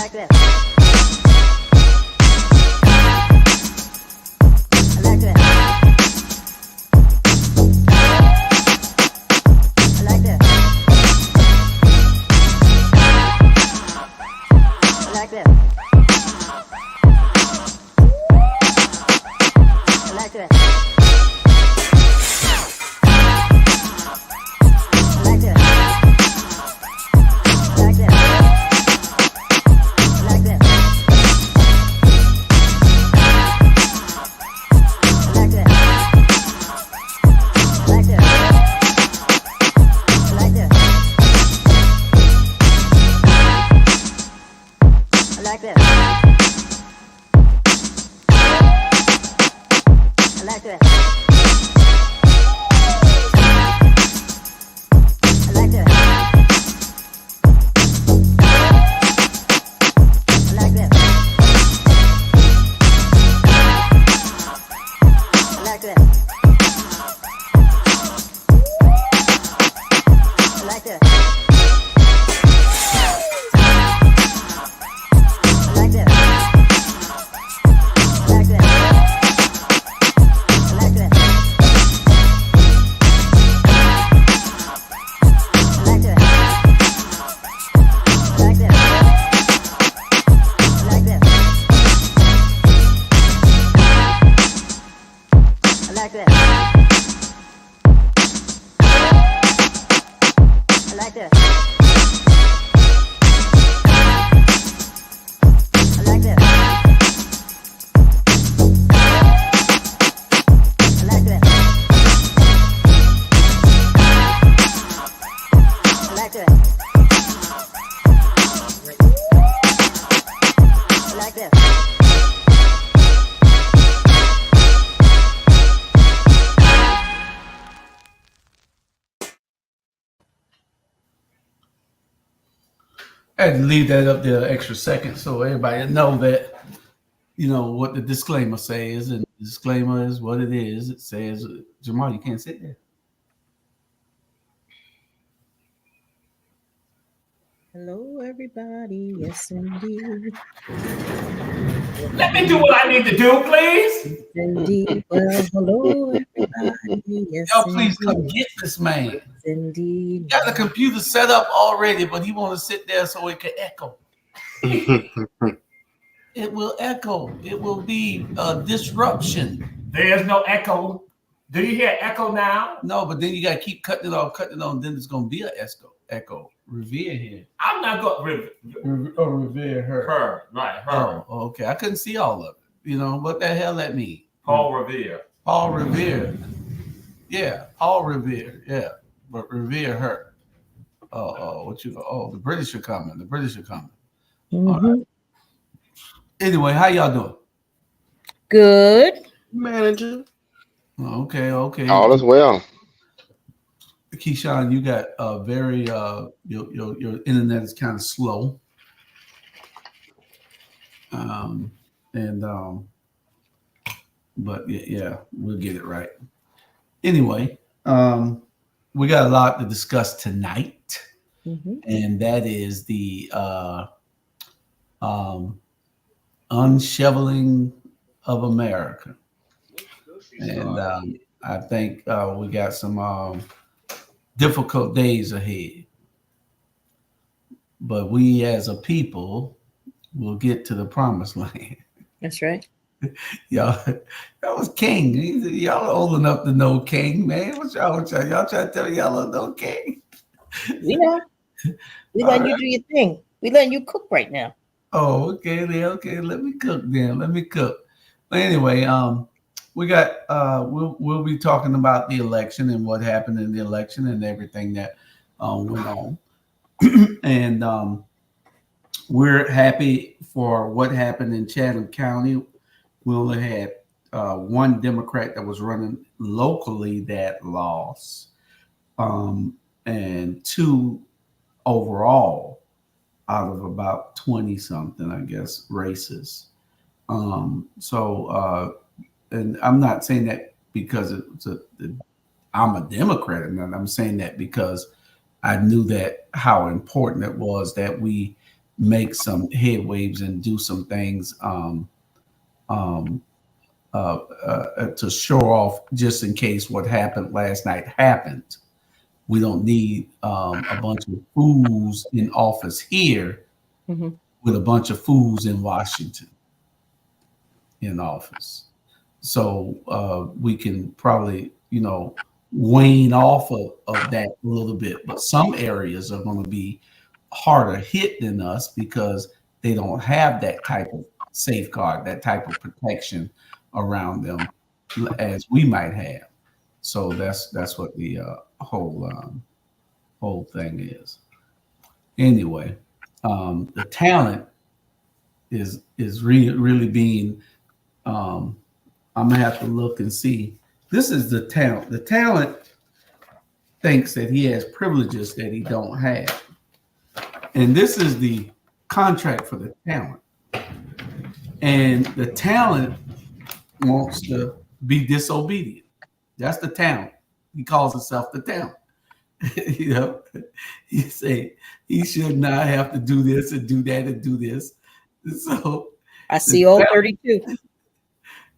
like that. I like that. I like that. I like that. I like that. I had to leave that up there an extra second so everybody know that, you know, what the disclaimer says. And the disclaimer is what it is. It says, Jamal, you can't sit there. Hello, everybody. Yes, indeed. Let me do what I need to do, please. Yes, indeed. Well, hello, everybody. Yes, Y'all, please indeed. come get this man. Yes, indeed. Got the computer set up already, but he want to sit there so it can echo. It will echo. It will be a disruption. There's no echo. Do you hear echo now? No, but then you got to keep cutting it off, then it's going to be an echo. Revere here. I'm not going revere her. her. Right, her. Oh, okay. I couldn't see all of it. You know, what the hell that mean? Paul Revere. Paul Revere. Yeah, Paul Revere. Yeah, but revere her. The British are coming. Mm-hmm. All right. Anyway, how y'all doing? Good. Manager. Okay. All is well. Keyshawn, you got very your internet is kind of slow. But yeah, we'll get it right. Anyway, we got a lot to discuss tonight, and that is the unshoveling of America. And I think we got some difficult days ahead. But we as a people will get to the promised land. That's right. Y'all, that was King. Y'all are old enough to know King, man. What's y'all? Y'all trying to tell me y'all don't know King? We know. We letting you do your thing. We letting you cook right now. Oh, okay. Let me cook then. But anyway, we got we'll be talking about the election and what happened in the election and everything that went on. And we're happy for what happened in Chatham County. We only had one Democrat that was running locally that lost, and two overall out of about 20 something, I guess, races. And I'm not saying that because I'm a Democrat, and I'm saying that because I knew that how important it was that we make some headwaves and do some things to show off, just in case what happened last night happened. We don't need a bunch of fools in office here with a bunch of fools in Washington in office. So we can probably, wane off of that a little bit. But some areas are going to be harder hit than us because they don't have that type of safeguard, that type of protection around them as we might have. So that's what the whole thing is. Anyway, the talent is really being. I'm gonna have to look and see. This is the talent. The talent thinks that he has privileges that he don't have, and this is the contract for the talent. And the talent wants to be disobedient. That's the talent. He calls himself the talent. He say he should not have to do this and do that and do this. So I see all 32.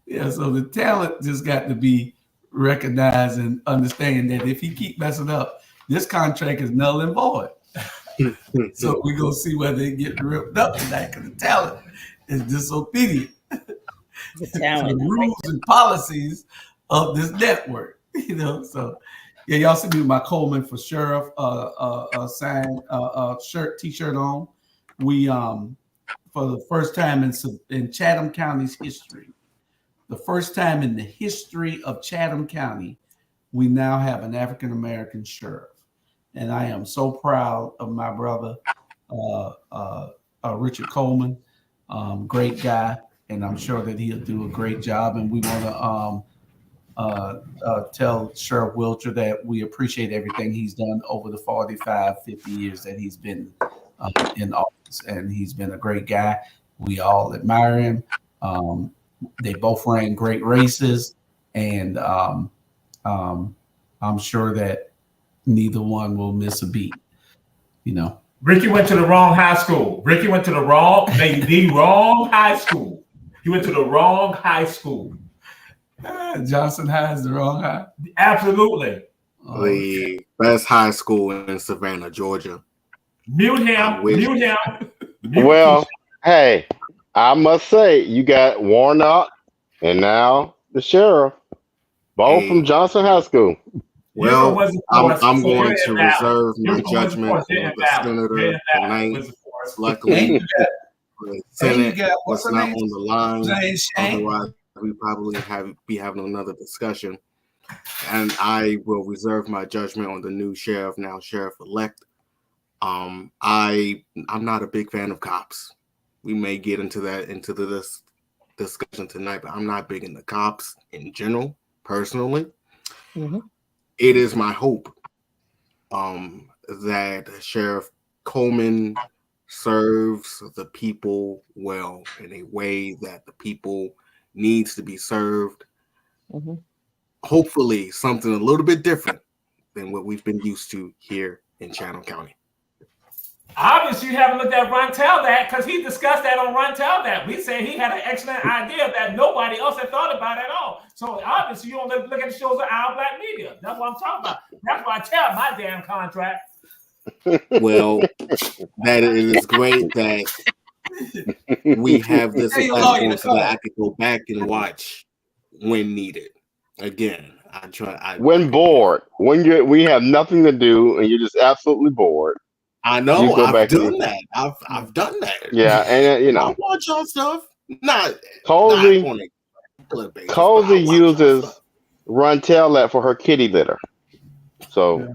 Yeah, so the talent just got to be recognized and understand that if he keep messing up, this contract is null and void. So we're gonna see whether it get ripped up tonight because the talent is disobedient. The talent. The rules and policies of this network, So yeah, y'all see me with my Coleman for Sheriff sign t-shirt on. We for the first time in Chatham County's history, the first time in the history of Chatham County, we now have an African American sheriff, and I am so proud of my brother Richard Coleman. Great guy, and I'm sure that he'll do a great job. And we want to tell Sheriff Wilcher that we appreciate everything he's done over the 45, 50 years that he's been in office, and he's been a great guy. We all admire him. They both ran great races, and I'm sure that neither one will miss a beat. Ricky went to the wrong high school. Ricky went to the wrong high school. He went to the wrong high school. Johnson High is the wrong high? Absolutely. The best high school in Savannah, Georgia. Mute him. Well, hey, I must say, you got Warnock and now the sheriff, both from Johnson High School. Well, I'm going to reserve my judgment for the senator tonight. Luckily, the Senate was not on the line. Otherwise, we probably be having another discussion. And I will reserve my judgment on the new sheriff, now sheriff-elect. I'm not a big fan of cops. We may get into this discussion tonight, but I'm not big into cops in general, personally. Mm-hmm. It is my hope that Sheriff Coleman serves the people well in a way that the people needs to be served. Mm-hmm. Hopefully something a little bit different than what we've been used to here in Chatham County. Obviously, you haven't looked at Run Tell That, because he discussed that on Run Tell That. We said he had an excellent idea that nobody else had thought about at all. So obviously, you don't look at the shows of our black media. That's what I'm talking about. That's why I tell my damn contract. Well, that it is great that we have this platform so that I could go back and watch when needed. Again, when bored, when we have nothing to do and you're just absolutely bored. I know. I've done that. I've done that. Yeah, and I watch y'all stuff. Not Cozy uses Run Tell That for her kitty litter. So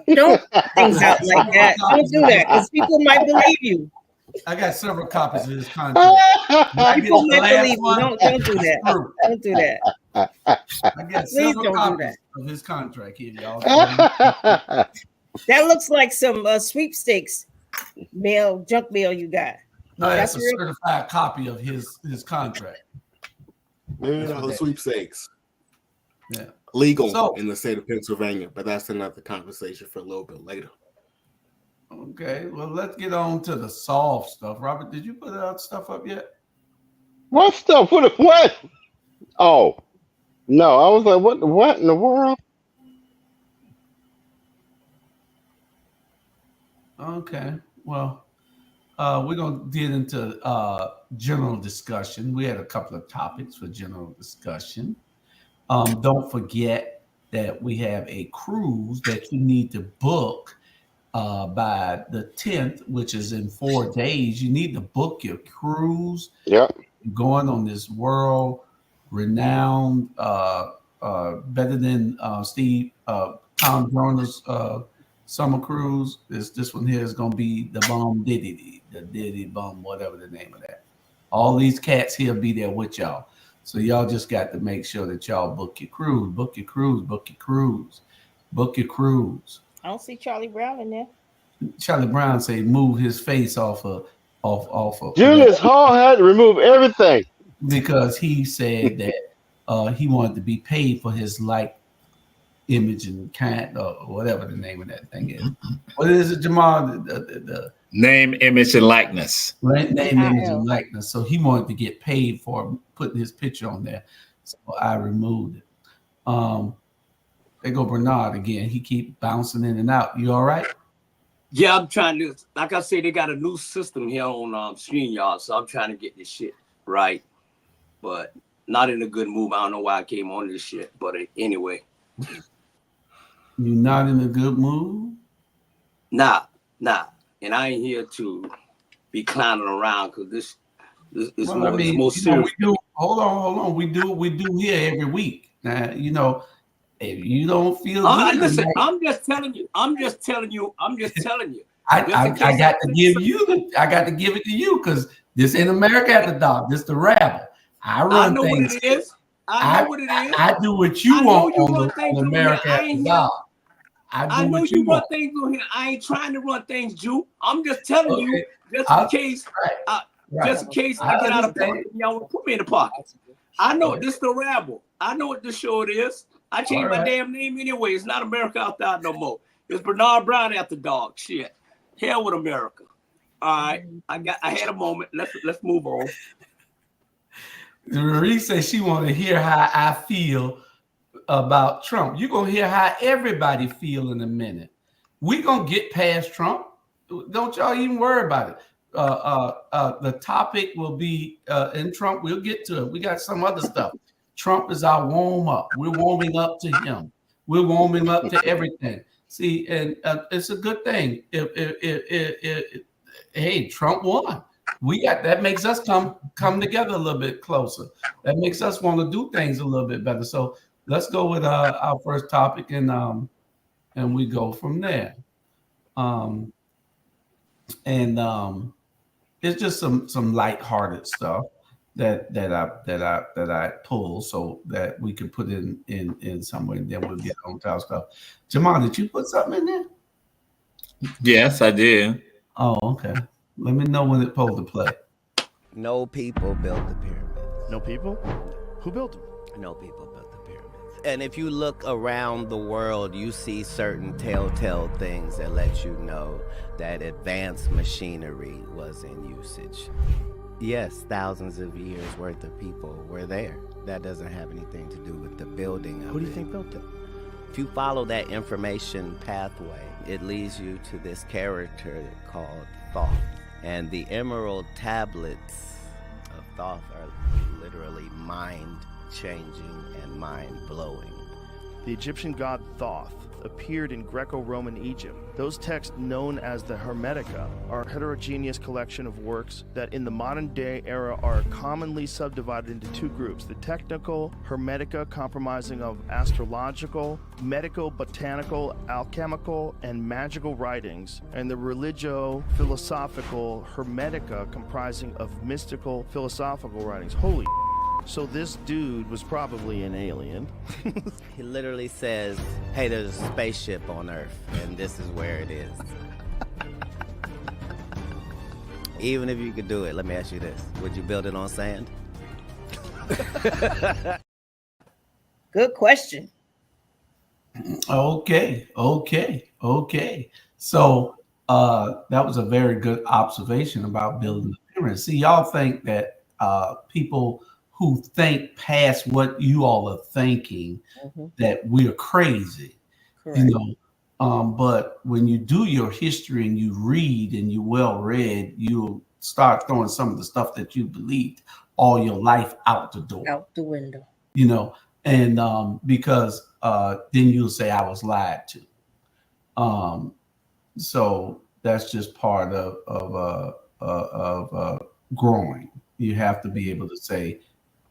don't things out like that. Don't do that, because people might believe you. I got several copies of his contract. People might believe you. Don't do that. Don't do that. I got several copies of his contract here, y'all. That looks like some sweepstakes junk mail you got. No, that's a certified copy of his contract. Yeah, sweepstakes. Yeah. Legal in the state of Pennsylvania, but that's another conversation for a little bit later. Okay, well, let's get on to the soft stuff. Robert, did you put that stuff up yet? What stuff? What? Oh no, I was like, what in the world? Okay, well, we're going to get into general discussion. We had a couple of topics for general discussion. Don't forget that we have a cruise that you need to book by the 10th, which is in 4 days. You need to book your cruise. Yep. Going on this world renowned, better than Tom Joner's summer cruise. This one here is going to be the Diddy Bum, whatever the name of that. All these cats here be there with y'all. So y'all just got to make sure that y'all book your cruise, book your cruise, book your cruise, book your cruise. I don't see Charlie Brown in there. Charlie Brown say move his face off of Julius Hall had to remove everything because he said that he wanted to be paid for his image and kind or whatever the name of that thing is. What is it, Jamal? The name, image, and likeness. Right, name, image, and likeness. So he wanted to get paid for putting his picture on there. So I removed it. There go Bernard again. He keep bouncing in and out. You all right? Yeah, I'm trying to, like I said, they got a new system here on StreamYard, so I'm trying to get this shit right, but not in a good mood. I don't know why I came on this shit, but anyway. You not in a good mood? Nah. And I ain't here to be clowning around because this is more serious. Hold on. We do here every week. Now, if you don't feel good, listen, I'm just telling you. I got to give it to you because this ain't America at the Dog. This the Rabble. I know things. What it is. I know what it is. I do what you want on America at the Dog. I know you run things on here. I ain't trying to run things, Jew. I'm just telling you, just in case I get out of pocket, y'all put me in the pocket. I know this the Rabble. I know what this show it is. I changed my damn name anyway. It's not America Out There no more. It's Bernard Brown After Dog. Shit. Hell with America. All right. I had a moment. Let's move on. Marie says she want to hear how I feel about Trump. You're gonna hear how everybody feel in a minute. We're gonna get past Trump. Don't y'all even worry about it. The topic will be in Trump. We'll get to it. We got some other stuff. Trump is our warm-up. We're warming up to him. We're warming up to everything. See, and it's a good thing. Hey, Trump won. We got that makes us come together a little bit closer. That makes us want to do things a little bit better. So let's go with our first topic, and we go from there. It's just some lighthearted stuff that I pull so that we can put in somewhere, and then we'll get on to our stuff. Jamal, did you put something in there? Yes, I did. Oh, okay. Let me know when it's supposed to play. No people built the pyramids. No people? Who built them? No people built the pyramids. And if you look around the world, you see certain telltale things that let you know that advanced machinery was in usage. Yes, thousands of years worth of people were there. That doesn't have anything to do with the building of it. Who do you think built it? If you follow that information pathway, it leads you to this character called Thoth. And the emerald tablets of Thoth are literally mind-changing and mind-blowing. The Egyptian god Thoth appeared in Greco-Roman Egypt. Those texts, known as the Hermetica, are a heterogeneous collection of works that in the modern day era are commonly subdivided into two groups: the technical Hermetica, comprising of astrological, medico-botanical, alchemical, and magical writings, and the religio-philosophical Hermetica, comprising of mystical philosophical writings. Holy so this dude was probably an alien. He literally says, hey, there's a spaceship on Earth, and this is where it is. Even if you could do it, let me ask you this. Would you build it on sand? Good question. Okay. So That was a very good observation about building the pyramid. See, y'all think that people who think past what you all are thinking, that we're crazy. Correct. You know, but when you do your history and you read and you're well read, you'll start throwing some of the stuff that you believed all your life out the door. Out the window. You know, and because then you'll say I was lied to. So that's just part of growing. You have to be able to say,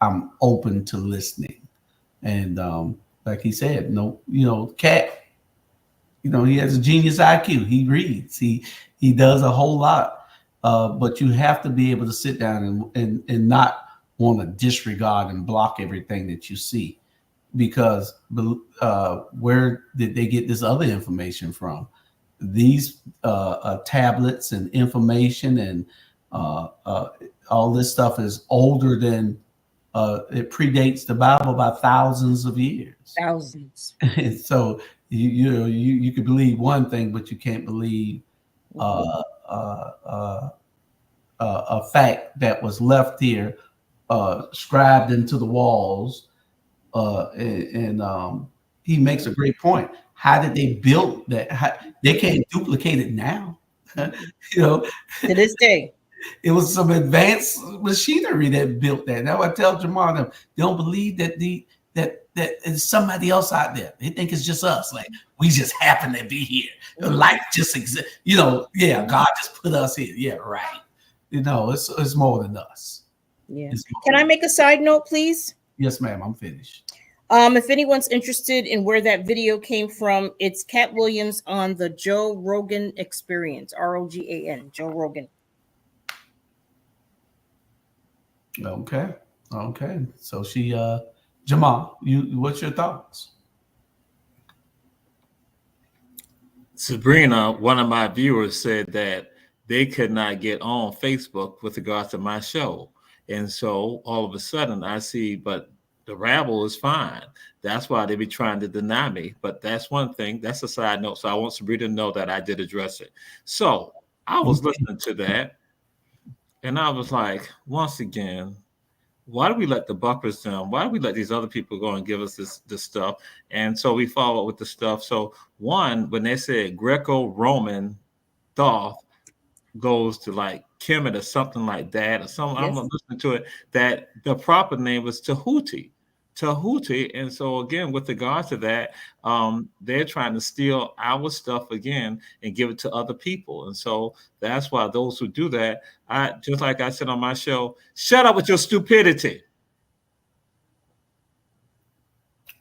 I'm open to listening. And like he said, no, you know, Cat, you know, he has a genius IQ. He reads. He does a whole lot. But you have to be able to sit down and not want to disregard and block everything that you see, because where did they get this other information from? These tablets and information and all this stuff is older than it predates the Bible by thousands of years. Thousands. And so you could believe one thing, but you can't believe a fact that was left here, scribed into the walls. And he makes a great point. How did they build that? They can't duplicate it now. You know, to this day, it was some advanced machinery that built that. Now I tell Jamal them, they don't believe that that there's somebody else out there. They think it's just us. Like we just happen to be here. Life just exists. You know, yeah, God just put us here. Yeah, right. You know, it's more than us. Yeah. Can I make a side note, please? Yes, ma'am. I'm finished. If anyone's interested in where that video came from, it's Cat Williams on the Joe Rogan Experience, ROGAN, Joe Rogan. Okay. So she, Jamal, what's your thoughts? Sabrina, one of my viewers, said that they could not get on Facebook with regards to my show. And so all of a sudden I see, but the Rabble is fine. That's why they be trying to deny me. But that's one thing. That's a side note. So I want Sabrina to know that I did address it. So I was listening to that, and I was like, once again, why do we let the Buckers down? Why do we let these other people go and give us this stuff? And so we follow up with the stuff. So one, when they said Greco-Roman thought goes to like Kemet or something like that, or something, yes. I'm listening to it, that the proper name was Tahuti. And so again, with regards to that, they're trying to steal our stuff again and give it to other people. And so that's why those who do that, just like I said on my show, shut up with your stupidity.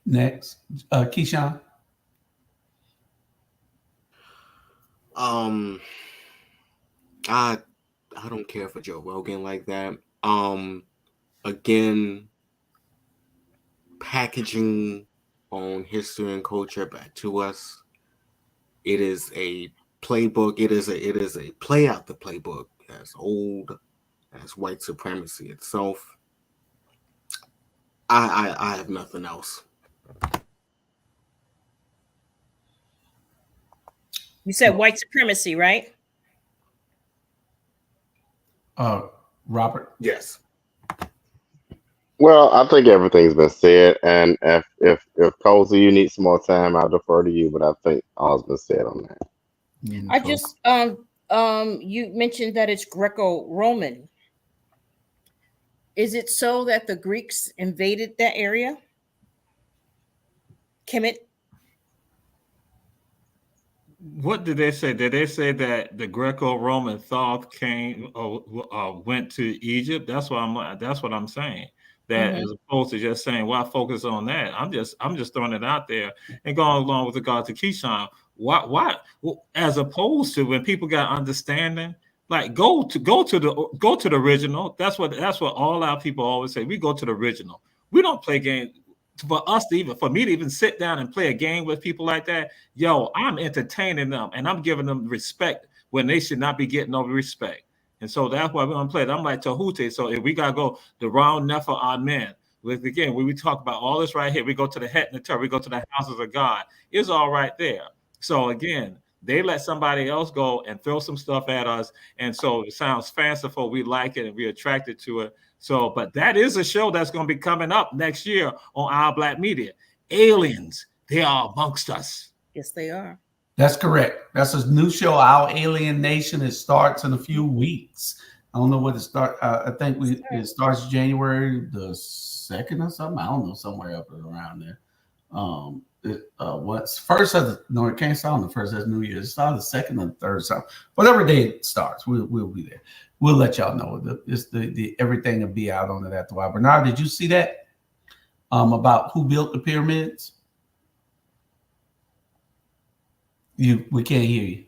Next, Keyshawn. I don't care for Joe Rogan like that. Again, packaging on history and culture back to us. It is a playbook. It is a play out the playbook as old as white supremacy itself. I have nothing else. You said white supremacy, right? Robert? Yes. Well, I think everything's been said, and if Cozy, you need some more time, I'll defer to you. But I think all's been said on that. I just you mentioned that it's Greco-Roman. Is it so that the Greeks invaded that area? Kemet? What did they say? Did they say that the Greco-Roman thought came went to Egypt? That's what I'm saying. That as opposed to just saying, "Why focus on that?" I'm just throwing it out there and going along with regard to Keyshawn. Why? As opposed to when people got understanding, like go to the original. That's what all our people always say. We go to the original. We don't play games. For me to even sit down and play a game with people like that, I'm entertaining them and I'm giving them respect when they should not be getting no respect. And so that's why we don't play it. I'm like Tahuti. So if we gotta go the round Nefer Amen, when we talk about all this right here, we go to the Het and the Tur, we go to the houses of God. It's all right there. So again, They let somebody else go and throw some stuff at us. And so it sounds fanciful. We like it and we're attracted to it. So, but that is a show that's going to be coming up next year on Our Black Media. Aliens, they are amongst us. Yes, they are. That's correct. That's a new show, Our Alien Nation. It starts in a few weeks. I don't know what it starts. I think it starts January the 2nd or something. I don't know, somewhere up around there. What's first? No, it can't start on the first. That's New Year's. It starts the 2nd or the 3rd. Something. Whatever day it starts, we'll be there. We'll let y'all know. The everything will be out on it after a while. Bernard, did you see that? About who built the pyramids? We can't hear you.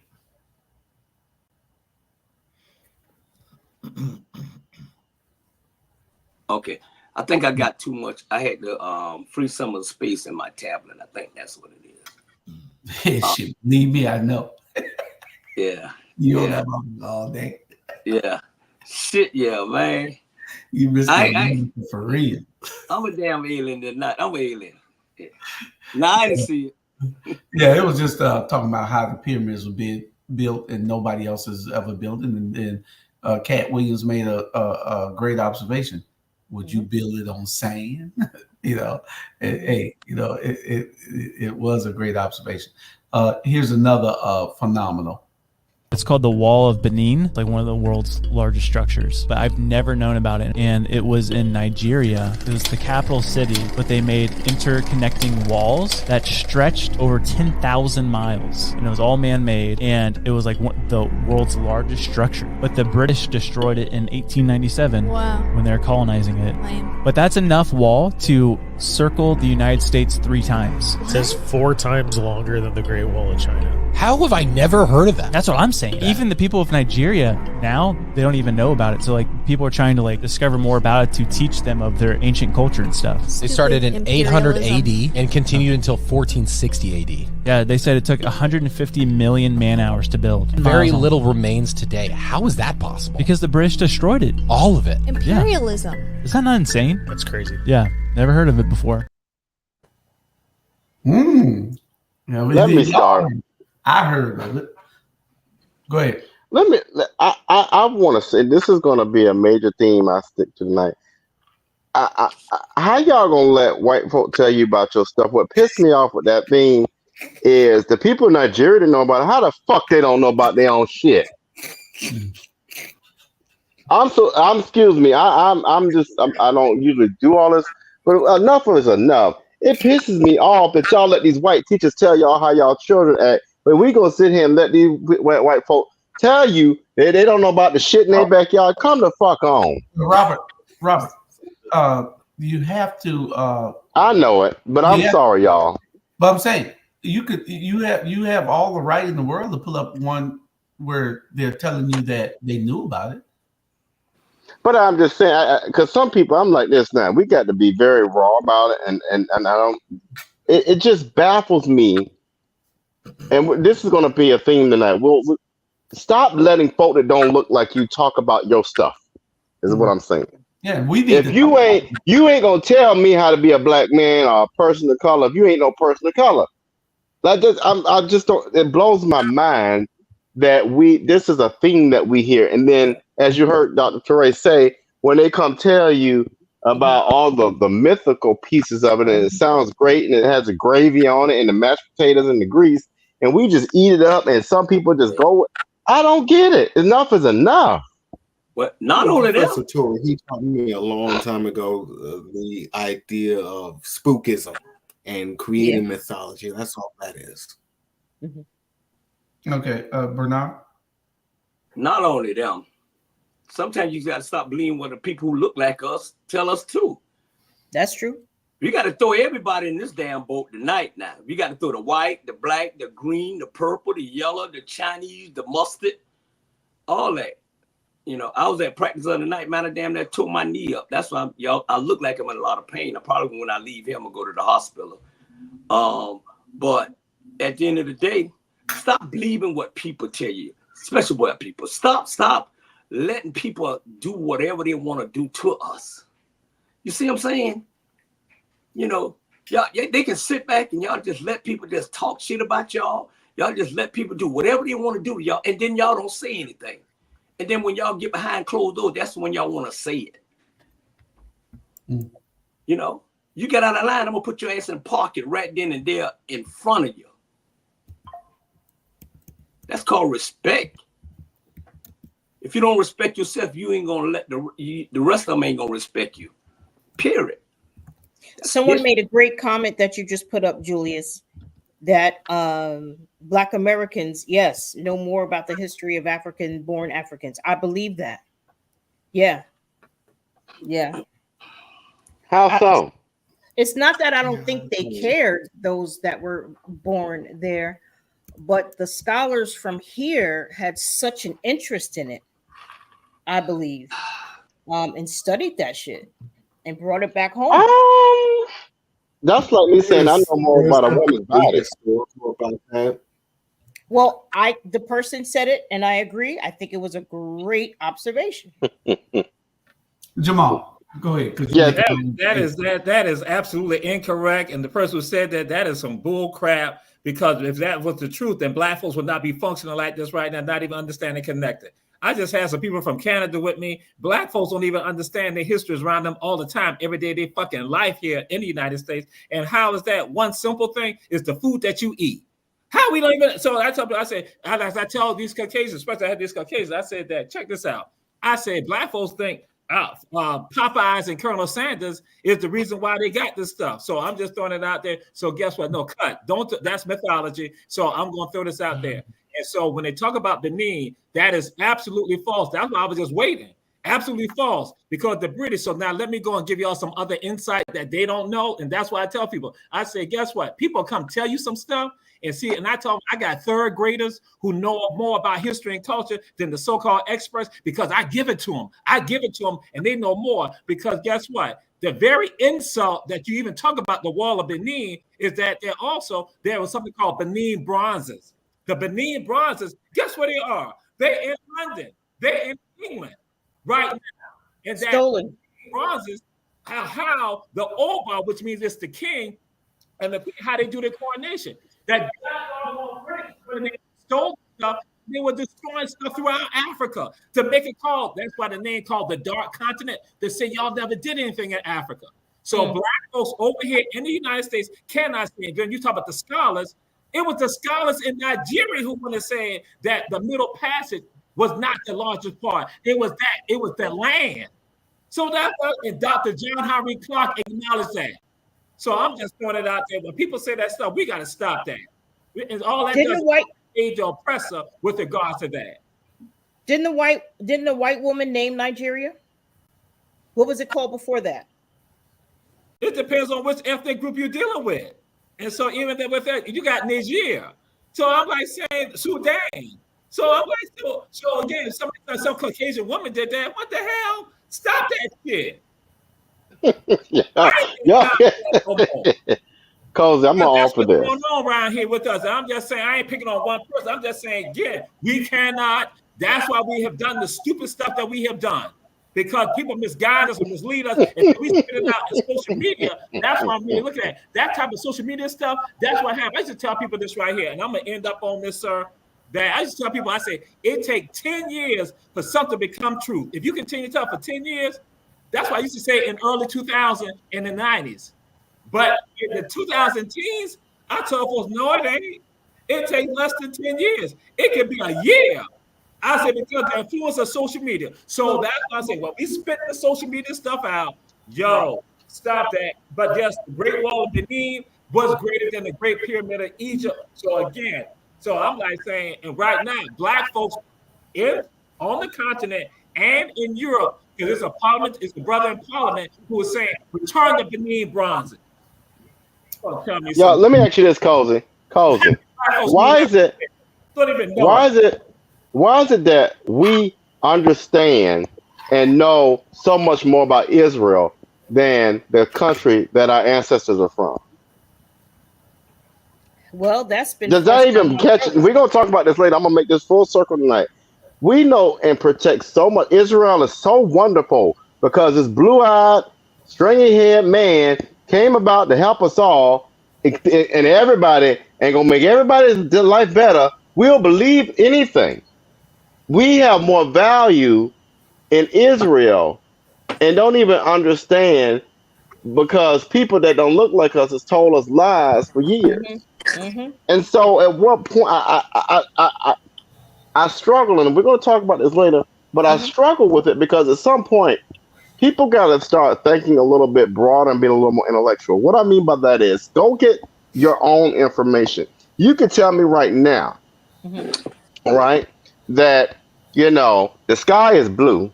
Okay. I think I got too much. I had to free some of the space in my tablet. I think that's what it is. Shit, leave me, I know. Yeah. You don't have all day. Yeah. Shit, yeah, man. You missed that for real. I'm a damn alien tonight. I'm an alien. Yeah. Nah, I didn't see it. Yeah, it was just talking about how the pyramids were being built and nobody else has ever built it. And then Cat Williams made a great observation. Would you build it on sand? It was a great observation. Here's another phenomenal. It's called the Wall of Benin, like one of the world's largest structures. But I've never known about it. And it was in Nigeria. It was the capital city, but they made interconnecting walls that stretched over 10,000 miles. And it was all man-made. And it was like the world's largest structure. But the British destroyed it in 1897 when they were colonizing it. Lame. But that's enough wall to circle the United States 3 times. It says 4 times longer than the Great Wall of China. How have I never heard of that? That's what I'm saying. Even the people of Nigeria now, they don't even know about it. So like people are trying to like discover more about it to teach them of their ancient culture and stuff. They started in 800 AD and continued until 1460 AD. Yeah, they said it took 150 million man hours to build. Very little remains today. How is that possible? Because the British destroyed it. All of it. Imperialism. Yeah. Is that not insane? That's crazy. Yeah, never heard of it before. Yeah, let me start. I heard of it. Go ahead. I want to say this is going to be a major theme I stick to tonight. How y'all gonna let white folk tell you about your stuff? What pissed me off with that thing is the people in Nigeria didn't know about it. How the fuck they don't know about their own shit? Excuse me. I don't usually do all this, but enough is enough. It pisses me off that y'all let these white teachers tell y'all how y'all children act. But we gonna sit here and let these white folk tell you that they don't know about the shit in their backyard. Come the fuck on. Robert, you have to I know it, but I'm sorry, y'all. But I'm saying you have all the right in the world to pull up one where they're telling you that they knew about it. But I'm just saying, because some people, I'm like this now. We got to be very raw about it, and I don't. It just baffles me. And this is going to be a theme tonight. We'll stop letting folk that don't look like you talk about your stuff. Is what I'm saying. Yeah, we need. If you ain't gonna tell me how to be a black man or a person of color, if you ain't no person of color, I just don't. It blows my mind that this is a thing that we hear, and then as you heard Dr. Torre say, when they come tell you about all the mythical pieces of it, and it sounds great, and it has the gravy on it, and the mashed potatoes and the grease, and we just eat it up, and some people just go. I don't get it. Enough is enough. Well, not only that, he taught me a long time ago the idea of spookism and creating mythology. That's all that is. Mm-hmm. Okay, Bernard. Not only them. Sometimes you got to stop believing what the people who look like us tell us too. That's true. You got to throw everybody in this damn boat tonight now. You got to throw the white, the black, the green, the purple, the yellow, the Chinese, the mustard, all that. You know, I was at practice the other night, man, I damn near tore my knee up. That's why I look like I'm in a lot of pain. I probably, when I leave here, I'm going to go to the hospital. But at the end of the day, stop believing what people tell you, especially white people. Stop letting people do whatever they want to do to us. You see what I'm saying? You know, y'all, they can sit back and y'all just let people just talk shit about y'all. Y'all just let people do whatever they want to do, y'all, and then y'all don't say anything. And then when y'all get behind closed doors, that's when y'all want to say it. You know, you get out of line, I'm gonna put your ass in pocket right then and there in front of you. That's called respect. If you don't respect yourself, you ain't gonna let the rest of them ain't gonna respect you. Period. Someone made a great comment that you just put up, Julius, that Black Americans, yes, know more about the history of African-born Africans. I believe that. Yeah. Yeah. How so? It's not that I don't think they cared, those that were born there, but the scholars from here had such an interest in it, I believe, and studied that shit and brought it back home. That's like me saying I know more about a woman's body. Well, the person said it, and I agree. I think it was a great observation. Jamal, go ahead. Yeah, that is absolutely incorrect. And the person who said that is some bull crap. Because if that was the truth, then Black folks would not be functioning like this right now, not even understanding connected. I just had some people from Canada with me. Black folks don't even understand their histories around them all the time, every day of their fucking life here in the United States. And how is that? One simple thing is the food that you eat. How we don't even, so I tell people, I tell these Caucasians, especially I had these Caucasians, I said that, check this out. I said, Black folks think Popeyes and Colonel Sanders is the reason why they got this stuff. So I'm just throwing it out there. So guess what? No, that's mythology. So I'm going to throw this out there. And so when they talk about Benin, that is absolutely false. That's why I was just waiting. Absolutely false, because the British. So now let me go and give y'all some other insight that they don't know. And that's why I tell people, I say, guess what? People come tell you some stuff and see it. And I tell them, I got third graders who know more about history and culture than the so-called experts, because I give it to them. I give it to them and they know more, because guess what? The very insult that you even talk about the wall of Benin is that there was something called Benin bronzes. The Benin bronzes, guess where they are? They're in London. They're in England right now. And that stolen bronzes, how the Oba, which means it's the king, and how they do their coronation. That when they stole stuff, they were destroying stuff throughout Africa to make it called. That's why the name called the Dark Continent. They say y'all never did anything in Africa. So Black folks over here in the United States cannot say. When you talk about the scholars, it was the scholars in Nigeria who want to say that the Middle Passage was not the largest part. It was the land. So that's and Dr. John Henry Clark acknowledged that. So I'm just throwing it out there. When people say that stuff, we got to stop that. And all that does is aid the oppressor with regards to that. Didn't the white woman name Nigeria? What was it called before that? It depends on which ethnic group you're dealing with. And so even with that, you got Niger. So I'm like saying Sudan. So I'm like, so again, some Caucasian woman did that. What the hell? Stop that shit. Yeah. Cause I'm all for this. What's going on around here with us? I'm just saying, I ain't picking on one person. I'm just saying, again, we cannot. That's why we have done the stupid stuff that we have done. Because people misguide us and mislead us, and we spit it out in social media. That's what I'm really looking at. That type of social media stuff, that's what happens. I used to tell people this right here, and I'm going to end up on this, sir. That I used to tell people, I say, it takes 10 years for something to become true. If you continue to tell for 10 years, that's why I used to say in early 2000 and the 90s. But in the 2010s, I told folks, no, it ain't. It takes less than 10 years. It could be a year. I said, because the influence of social media. So that's why I say, well, we spit the social media stuff out. Yo, stop that. But yes, the Great Wall of Benin was greater than the Great Pyramid of Egypt. So again, so I'm like saying, and right now, Black folks on the continent and in Europe, because it's a parliament, it's a brother in parliament who is saying, return the Benin bronze. Oh, yo, let me ask you this, Cozy. Why is it that we understand and know so much more about Israel than the country that our ancestors are from? Well, that's been. Does that even catch? We're gonna talk about this later. I'm gonna make this full circle tonight. We know and protect so much. Israel is so wonderful because this blue-eyed, stringy-haired man came about to help us all, and everybody ain't gonna make everybody's life better, we'll believe anything. We have more value in Israel and don't even understand because people that don't look like us has told us lies for years. And so at what point I struggle, and we're going to talk about this later, but I struggle with it because at some point people got to start thinking a little bit broader and being a little more intellectual. What I mean by that is go get your own information. You can tell me right now, right, that, you know, the sky is blue.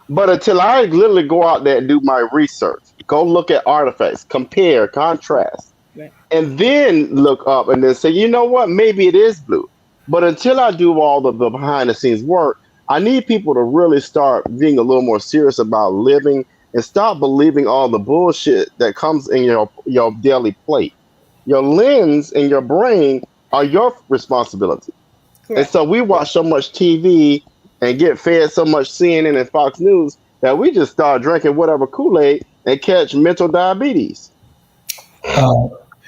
But until I literally go out there and do my research, go look at artifacts, compare, contrast, and then look up and then say, you know what, maybe it is blue. But until I do all the behind the scenes work, I need people to really start being a little more serious about living and stop believing all the bullshit that comes in your daily plate. Your lens and your brain are your responsibility. Correct. And so we watch so much TV and get fed so much CNN and Fox News that we just start drinking whatever Kool-Aid and catch mental diabetes.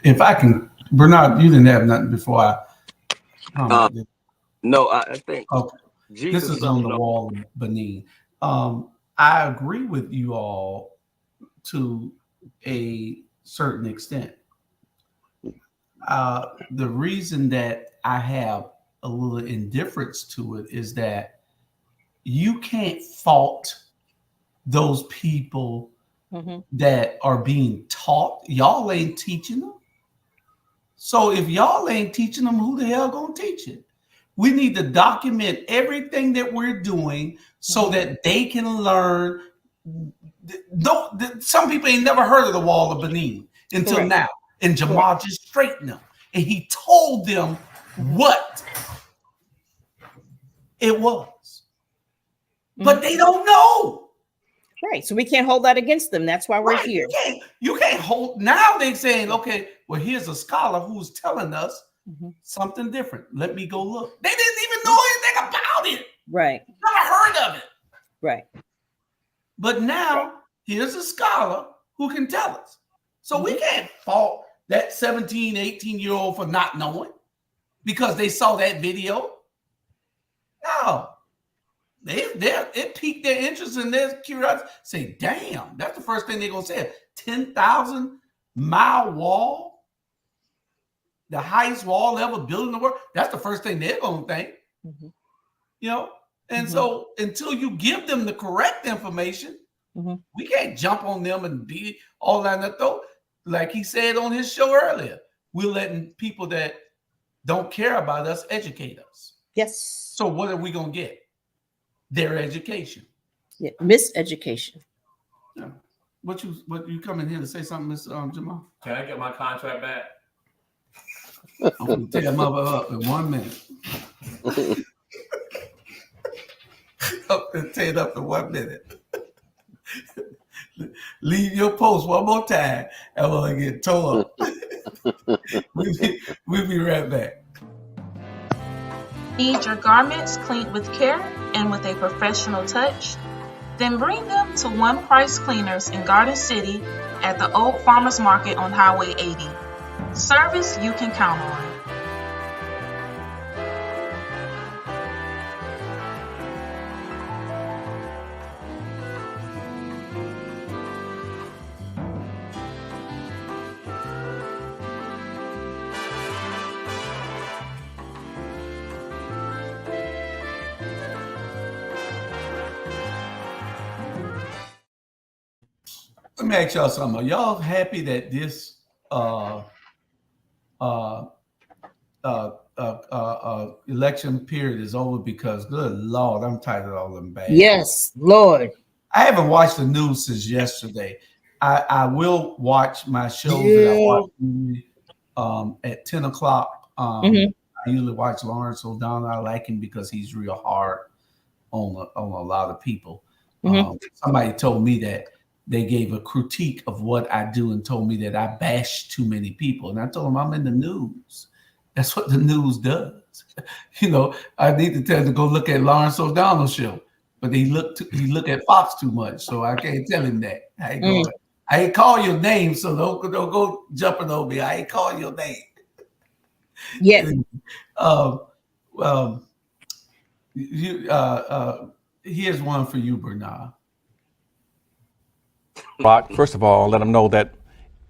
If I can, Bernard, you didn't have nothing before I. No, I think. Okay. Jesus this is on the wall of Benin. I agree with you all to a certain extent. The reason that I have a little indifference to it is that you can't fault those people that are being taught. Y'all ain't teaching them. So if y'all ain't teaching them, who the hell gonna teach it? We need to document everything that we're doing so that they can learn. Some people ain't never heard of the Wall of Benin until now. And Jamal just straightened them. And he told them what it was. But they don't know. Right. So we can't hold that against them. That's why we're here. You can't hold. Now they're saying, okay, well, here's a scholar who's telling us something different. Let me go look. They didn't even know anything about it. Right. Never heard of it. Right. But now here's a scholar who can tell us. So we can't fault that 17, 18-year-old for not knowing because they saw that video. No. It piqued their interest and their curiosity. Say, damn, that's the first thing they're going to say. 10,000-mile wall, the highest wall ever built in the world. That's the first thing they're going to think. You know? And so until you give them the correct information, we can't jump on them and be all down their throat. Like he said on his show earlier, we're letting people that don't care about us educate us. Yes. So what are we going to get? Their education. Yeah, miseducation. Yeah. What you come in here to say something, Mr. Jamal? Can I get my contract back? I'm going to tear mother up in 1 minute. I'm going to tear it up in 1 minute. Leave your post one more time and we'll get tore up. We'll be right back. Need your garments cleaned with care and with a professional touch? Then bring them to One Price Cleaners in Garden City at the Old Farmers Market on Highway 80. Service you can count on. Let me ask y'all something. Are y'all happy that this election period is over? Because good Lord, I'm tired of all them bad. Yes, Lord. I haven't watched the news since yesterday. I will watch my shows that I watch at 10 o'clock. I usually watch Lawrence O'Donnell. I like him because he's real hard on a lot of people. Somebody told me that they gave a critique of what I do and told me that I bash too many people. And I told them I'm in the news. That's what the news does. You know, I need to tell him to go look at Lawrence O'Donnell's show, but he look at Fox too much, so I can't tell him that. How you going? I ain't call your name, so don't go jumping on me. I ain't call your name. Yeah. Here's one for you, Bernard. Rock, first of all, let them know that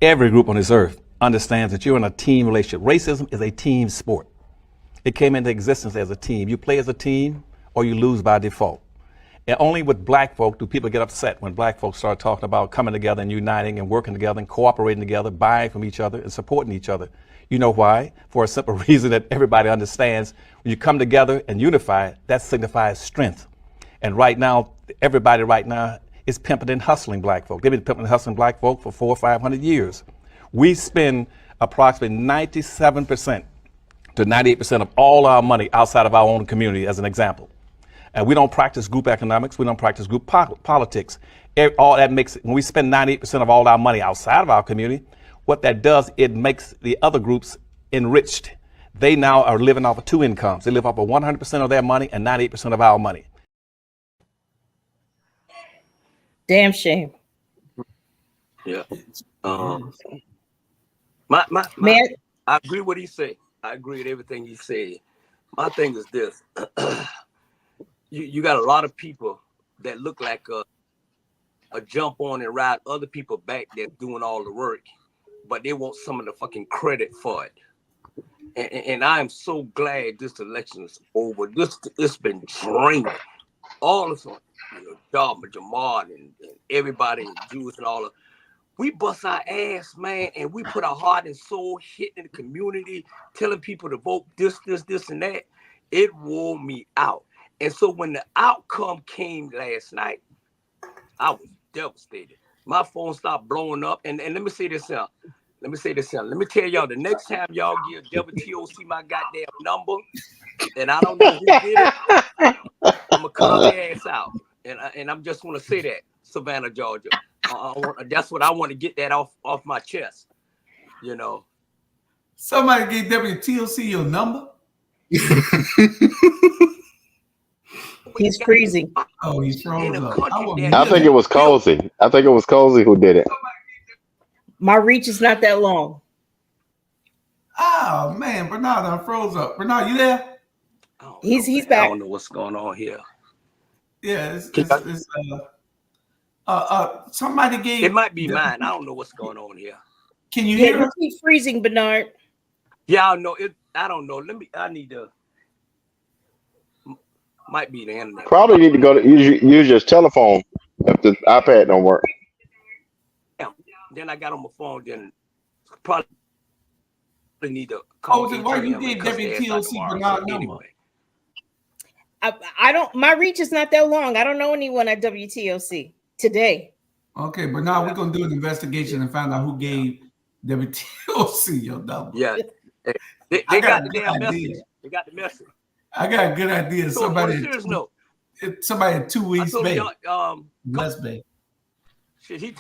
every group on this earth understands that you're in a team relationship. Racism is a team sport. It came into existence as a team. You play as a team or you lose by default. And only with black folk do people get upset when black folks start talking about coming together and uniting and working together and cooperating together, buying from each other and supporting each other. You know why? For a simple reason that everybody understands. When you come together and unify, that signifies strength. And right now, everybody right now is pimping and hustling black folk. They've been pimping and hustling black folk for 400 or 500 years. We spend approximately 97% to 98% of all our money outside of our own community, as an example. And we don't practice group economics. We don't practice group politics. All that makes, when we spend 98% of all our money outside of our community, what that does, it makes the other groups enriched. They now are living off of two incomes. They live off of 100% of their money and 98% of our money. Damn shame. Yeah. Man, I agree with what he said. I agree with everything he said. My thing is this. You got a lot of people that look like a jump on and ride other people back that's doing all the work, but they want some of the fucking credit for it. And I am so glad this election is over. It's been draining. All of them, Dharma, Jamad, and everybody, and Jews and all of. We bust our ass, man, and we put our heart and soul hitting the community, telling people to vote this, and that. It wore me out. And so when the outcome came last night, I was devastated. My phone stopped blowing up. And let me say this here. Let me tell y'all, the next time y'all give WTOC my goddamn number, and I don't know who did it, I'm going to call their ass out. And I'm just want to say that, Savannah, Georgia. That's what I want to get that off my chest, Somebody gave WTOC your number? He's freezing. Oh, he's froze up. I think it was Cozy. I think it was Cozy who did it. My reach is not that long. Oh man, Bernard, I froze up. Bernard, you there? He's back. I don't know what's going on here. Yeah, somebody gave. It might be mine. I don't know what's going on here. Can you hear? Keep freezing, Bernard. Yeah, I know it. I don't know. I need to. Might be the internet. Probably need to go to use your telephone if the iPad don't work. Yeah. Then I got on my phone. Then probably need to call. Why you gave WTOC Bernard number? Anyway. I don't. My reach is not that long. I don't know anyone at WTOC today. Okay, Bernard, we're gonna do an investigation and find out who gave WTOC your number. Yeah, they got the damn message. They got the message. I got a good idea. So somebody in 2 weeks, Bay. Less Bay. Shit,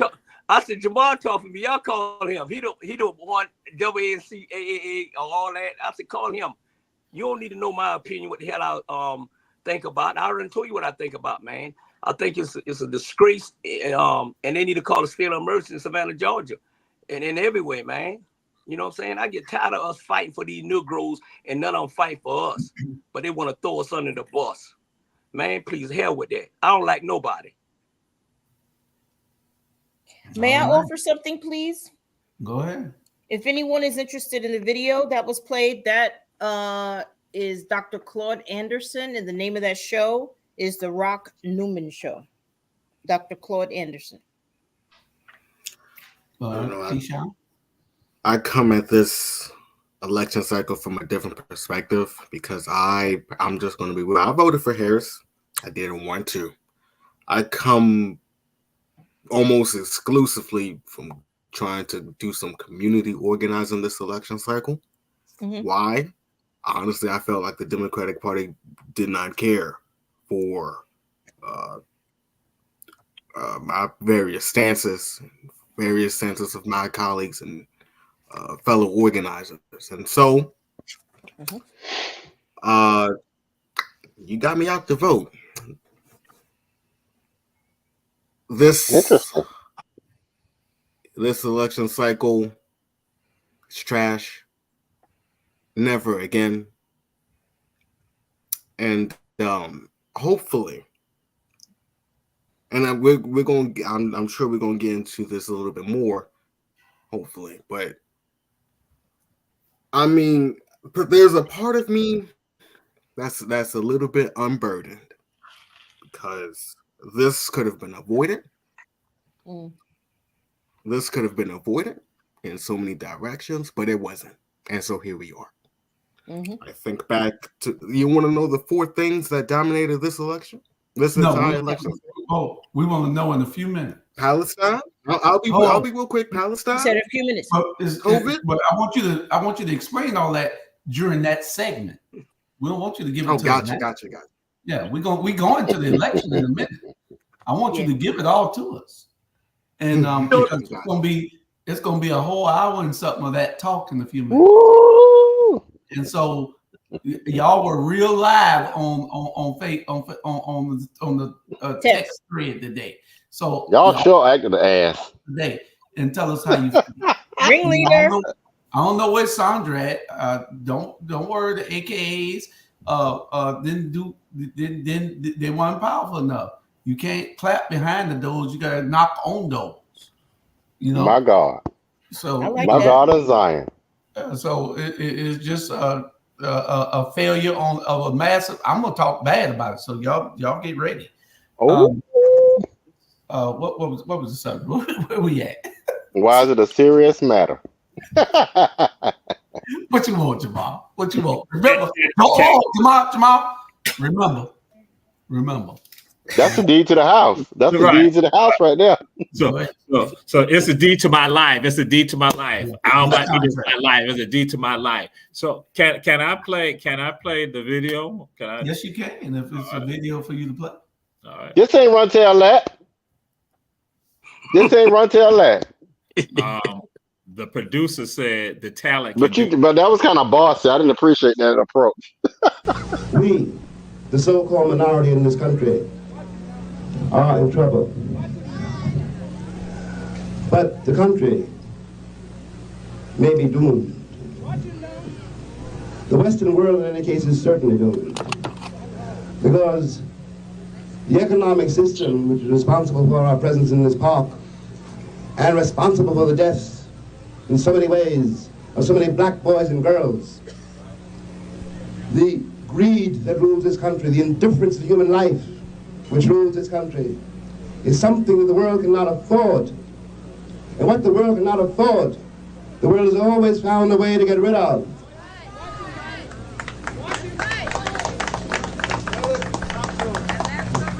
I said Jamal talking to me. Y'all call him. He don't want WNCAA or all that. I said call him. You don't need to know my opinion. What the hell I think about? I already told you what I think about, man. I think it's a disgrace, and they need to call the state of emergency in Savannah, Georgia, and in every way, man. You know what I'm saying? I get tired of us fighting for these Negroes and none of them fight for us, but they want to throw us under the bus. Man, please, hell with that. I don't like nobody. May I offer something, please? Go ahead. If anyone is interested in the video that was played, that is Dr. Claude Anderson, and the name of that show is The Rock Newman Show. Dr. Claude Anderson. I come at this election cycle from a different perspective because I'm just going to be real. I voted for Harris. I didn't want to. I come almost exclusively from trying to do some community organizing this election cycle. Mm-hmm. Why? Honestly, I felt like the Democratic Party did not care for my various stances of my colleagues and fellow organizers. And so you got me out to vote. This this election cycle is trash. Never again. And hopefully, and we're going. I'm sure we're going to get into this a little bit more. Hopefully, but I mean, but there's a part of me that's a little bit unburdened because this could have been avoided. This could have been avoided in so many directions, but it wasn't. And so here we are. I think back to, you want to know the 4 things that dominated this election? This entire election? We want to know in a few minutes. Palestine? I'll be real quick. Palestine? You said a few minutes. COVID? But I want you to explain all that during that segment. We don't want you to give it to us. Gotcha. Yeah, we going to the election in a minute. I want you to give it all to us. And because it's gonna be a whole hour and something of that talk in a few minutes. Woo! And so y'all were real live on the text thread today. So y'all sure acted the ass today, and tell us how you feel. Ringleader. I don't know where Sandra at. Don't worry. The AKAs they weren't powerful enough. You can't clap behind the doors. You gotta knock on doors. You know, my God. So my God of Zion. So it's just a failure of a massive. I'm gonna talk bad about it. So y'all get ready. Oh. What was the subject? Where we at? Why is it a serious matter? What you want, Jamal? What you want? Remember, Jamal. Remember. That's the deed to the house. That's the deed to the house right there. So it's a deed to my life. It's a deed to my life. I don't like it. It's my life. It's a deed to my life. So can I play the video? Can I? Yes, you can. And if it's a video for you to play. All right. This ain't run tell that. The producer said the talent. But that was kind of bossy. I didn't appreciate that approach. We, the so-called minority in this country, are in trouble. But the country may be doomed. The Western world, in any case, is certainly doomed. Because the economic system, which is responsible for our presence in this park, and responsible for the deaths in so many ways of so many black boys and girls, the greed that rules this country, the indifference to human life which rules this country, is something that the world cannot afford. And what the world cannot afford, the world has always found a way to get rid of.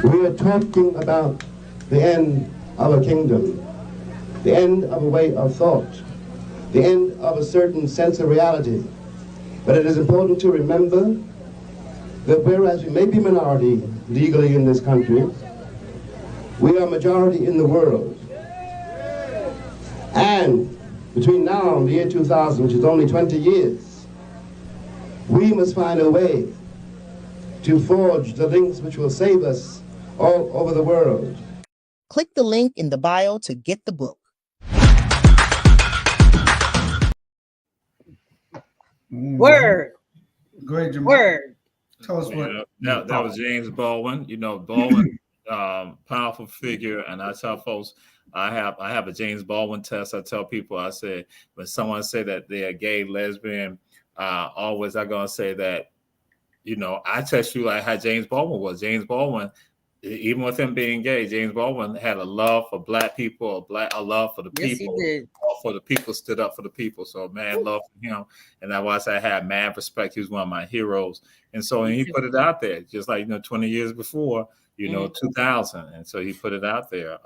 We are talking about the end of a kingdom, the end of a way of thought, the end of a certain sense of reality. But it is important to remember that whereas we may be minority legally in this country, we are majority in the world. And between now and the year 2000, which is only 20 years, we must find a way to forge the links which will save us all over the world. Click the link in the bio to get the book. Word. Great, Jamal. Word. Tell us what. That was James Baldwin. You know, Baldwin, powerful figure. And I tell folks, I have a James Baldwin test. I tell people, I say, when someone say that they are gay, lesbian, always I'm gonna say that, you know, I test you like how James Baldwin was. James Baldwin, even with him being gay, James Baldwin had a love for black people, a love for the people. Yes, he did. For the people, stood up for the people. So man, love for him. And that's why I had mad respect. He was one of my heroes. And so he put it out there, just like, 20 years before, 2000. And so he put it out there.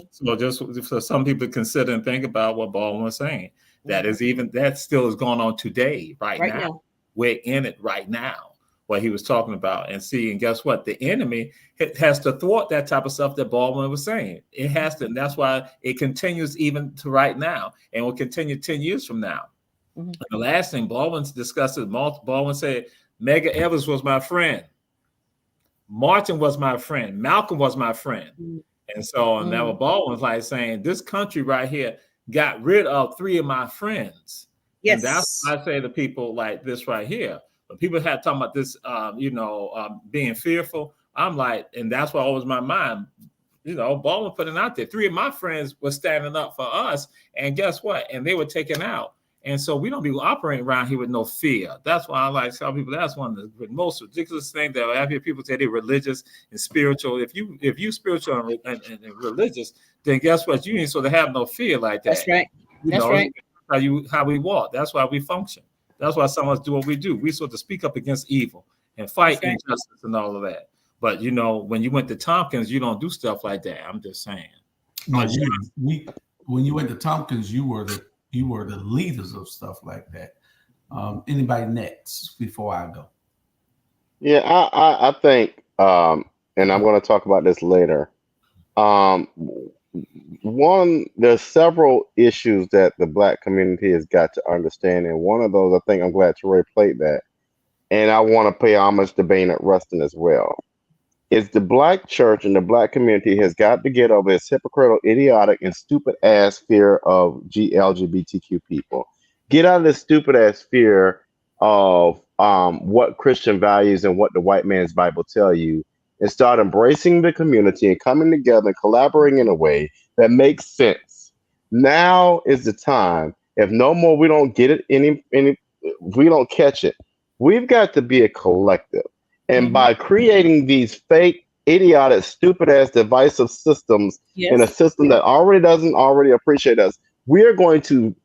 So just for some people to consider and think about what Baldwin was saying, that still is going on today, right now. We're in it right now. What he was talking about, and guess what? The enemy has to thwart that type of stuff that Baldwin was saying. It has to, and that's why it continues even to right now, and will continue 10 years from now. And the last thing Baldwin discussed is Baldwin said, Medgar Evers was my friend, Martin was my friend, Malcolm was my friend, and so and now Baldwin's like saying, this country right here got rid of 3 of my friends. Yes. And that's what I say to people like this right here. When people had talking about this, being fearful, I'm like, and that's what always my mind. Baldwin put it out there. 3 of my friends were standing up for us, and guess what? And they were taken out. And so we don't be operating around here with no fear. That's why I like to tell people that's one of the most ridiculous things that I hear people say they're religious and spiritual. If you spiritual and religious, then guess what? You ain't supposed to have no fear like that. That's right. That's right. How we walk. That's why we function. That's why some of us do what we do. We're supposed to speak up against evil and fight injustice and all of that. But when you went to Tompkins, you don't do stuff like that. I'm just saying. No, when you went to Tompkins, you were the leaders of stuff like that. Anybody next before I go? Yeah, I think, and I'm going to talk about this later. There's several issues that the Black community has got to understand, and one of those, I think, I'm glad Teray played that, and I want to pay homage to Baynard Rustin as well. Is the Black church and the Black community has got to get over its hypocritical, idiotic, and stupid ass fear of LGBTQ people. Get out of this stupid ass fear of what Christian values and what the white man's Bible tell you, and start embracing the community and coming together and collaborating in a way that makes sense. Now is the time. If no more, we don't get it we don't catch it. We've got to be a collective. And by creating these fake, idiotic, stupid-ass divisive systems in a system that doesn't appreciate us, we are going to